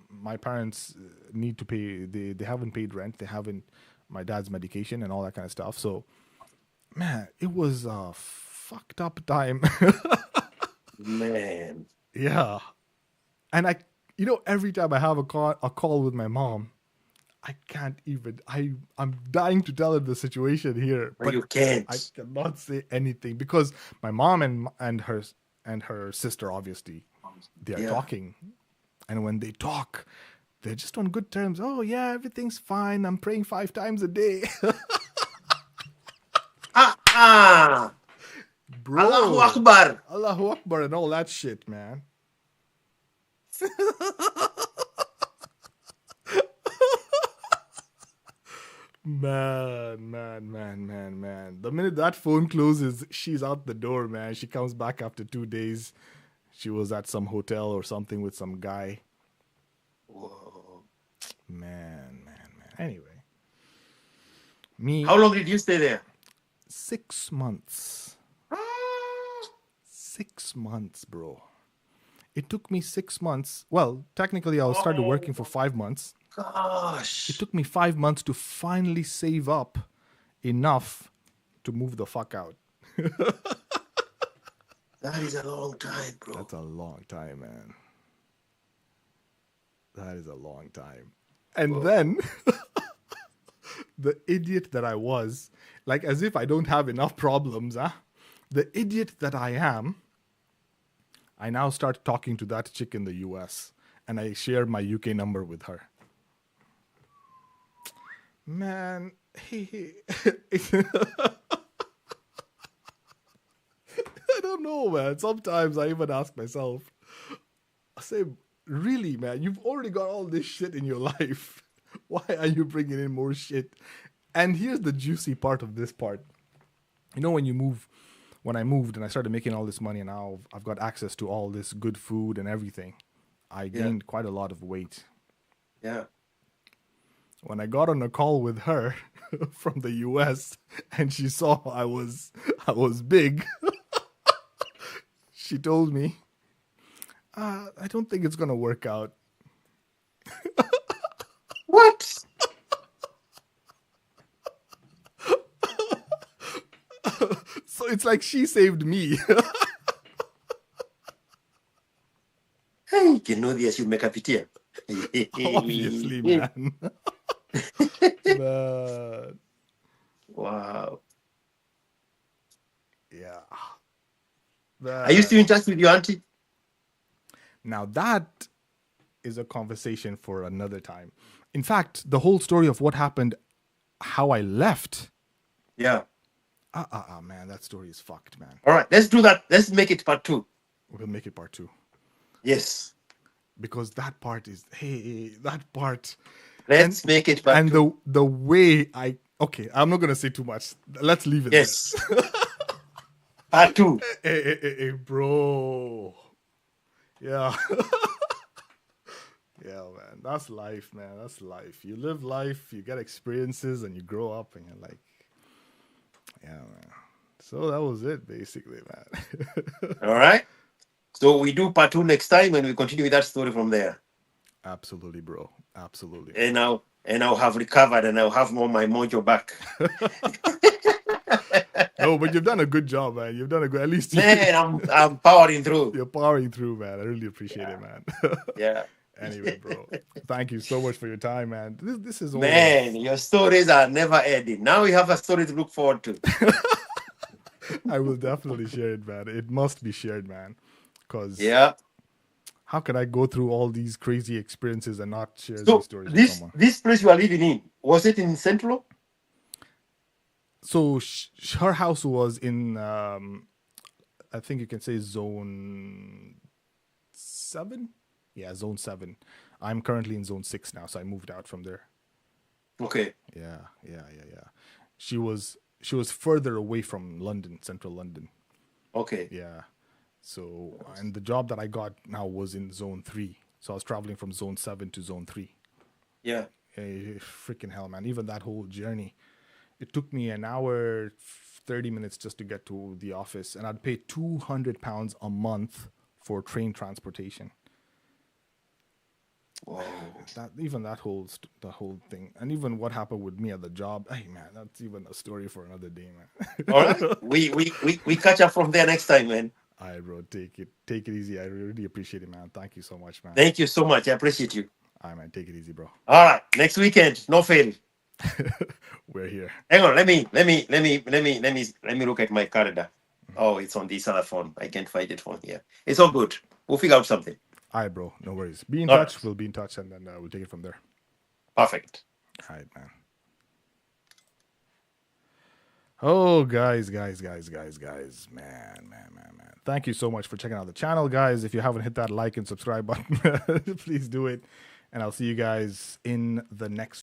My parents need to pay. They haven't paid rent. They haven't my dad's medication and all that kind of stuff. So, man, it was a fucked up time. Man. Yeah. And every time I have a call with my mom, I can't even. I'm dying to tell her the situation here, But but you can't. I cannot say anything because my mom and her sister obviously they are talking, and when they talk, they're just on good terms. Oh yeah, everything's fine. I'm praying 5 times a day. Bro, Allahu Akbar. Allahu Akbar and all that shit, man. Man. The minute that phone closes, she's out the door, man. She comes back after 2 days. She was at some hotel or something with some guy. Whoa. Man. Anyway. Me. How long did you stay there? 6 months. 6 months, bro. It took me 6 months. Well, technically, I started working for 5 months. Gosh. It took me 5 months to finally save up enough to move the fuck out. That is a long time, bro. That's a long time, man. That is a long time. And then, the idiot that I was, like as if I don't have enough problems, huh? The idiot that I am, I now start talking to that chick in the US and I share my UK number with her. Man, I don't know, man. Sometimes I even ask myself, I say, really, man, you've already got all this shit in your life. Why are you bringing in more shit? And here's the juicy part of this part. You know, when I moved and I started making all this money and now I've got access to all this good food and everything, I gained quite a lot of weight. Yeah. When I got on a call with her from the US and she saw I was big, she told me, I don't think it's going to work out. What? So it's like she saved me. Hey, Kenodias, you make a pitié. Obviously, man. But, Wow. yeah. Are you still in touch with your auntie? Now that is a conversation for another time. In fact, the whole story of what happened, how I left. Yeah. Man, that story is fucked, man. All right, let's do that. Let's make it part 2. We'll make it part 2. Yes. Because that part is, that part. Let's make it part 2. And the way I'm not going to say too much. Let's leave it Yes. Part 2. Hey, bro. Yeah. Yeah, man. That's life, man. That's life. You live life, you get experiences, and you grow up, and you're like, yeah, man. So that was it, basically, man. All right. So we do part 2 next time, and we continue with that story from there. Absolutely, bro. Absolutely. And I'll have recovered, and I'll have more my mojo back. No, but you've done a good job, man. You've done a good. At least Man, I'm powering through. You're powering through, man. I really appreciate it, man. Yeah. Anyway, bro, thank you so much for your time, man. This is all. Man, your stories are never ending. Now we have a story to look forward to. I will definitely share it, man. It must be shared, man. Because how can I go through all these crazy experiences and not share these stories with someone? This place you are living in, was it in Central? So her house was in, I think you can say Zone 7? Yeah, Zone 7. I'm currently in Zone 6 now, so I moved out from there. Okay. Yeah. She was further away from London, central London. Okay. Yeah. So, and the job that I got now was in Zone 3. So I was traveling from Zone 7 to Zone 3. Yeah. Freaking hell, man. Even that whole journey. It took me an hour, 30 minutes just to get to the office. And I'd pay £200 a month for train transportation. Whoa. The whole thing. And even what happened with me at the job. Hey, man, that's even a story for another day, man. All right. We catch up from there next time, man. All right, bro. Take it easy. I really appreciate it, man. Thank you so much, man. Thank you so much. I appreciate you. All right, man. Take it easy, bro. All right. Next weekend, no fail. We're here. Hang on. Let me look at my calendar. Oh, it's on this other phone. I can't find it from here. It's all good. We'll figure out something. All right, bro. No worries. Be in All touch. right. We'll be in touch, and then we'll take it from there. Perfect. All right, man. Oh, guys. Man. Thank you so much for checking out the channel, guys. If you haven't hit that like and subscribe button, please do it. And I'll see you guys in the next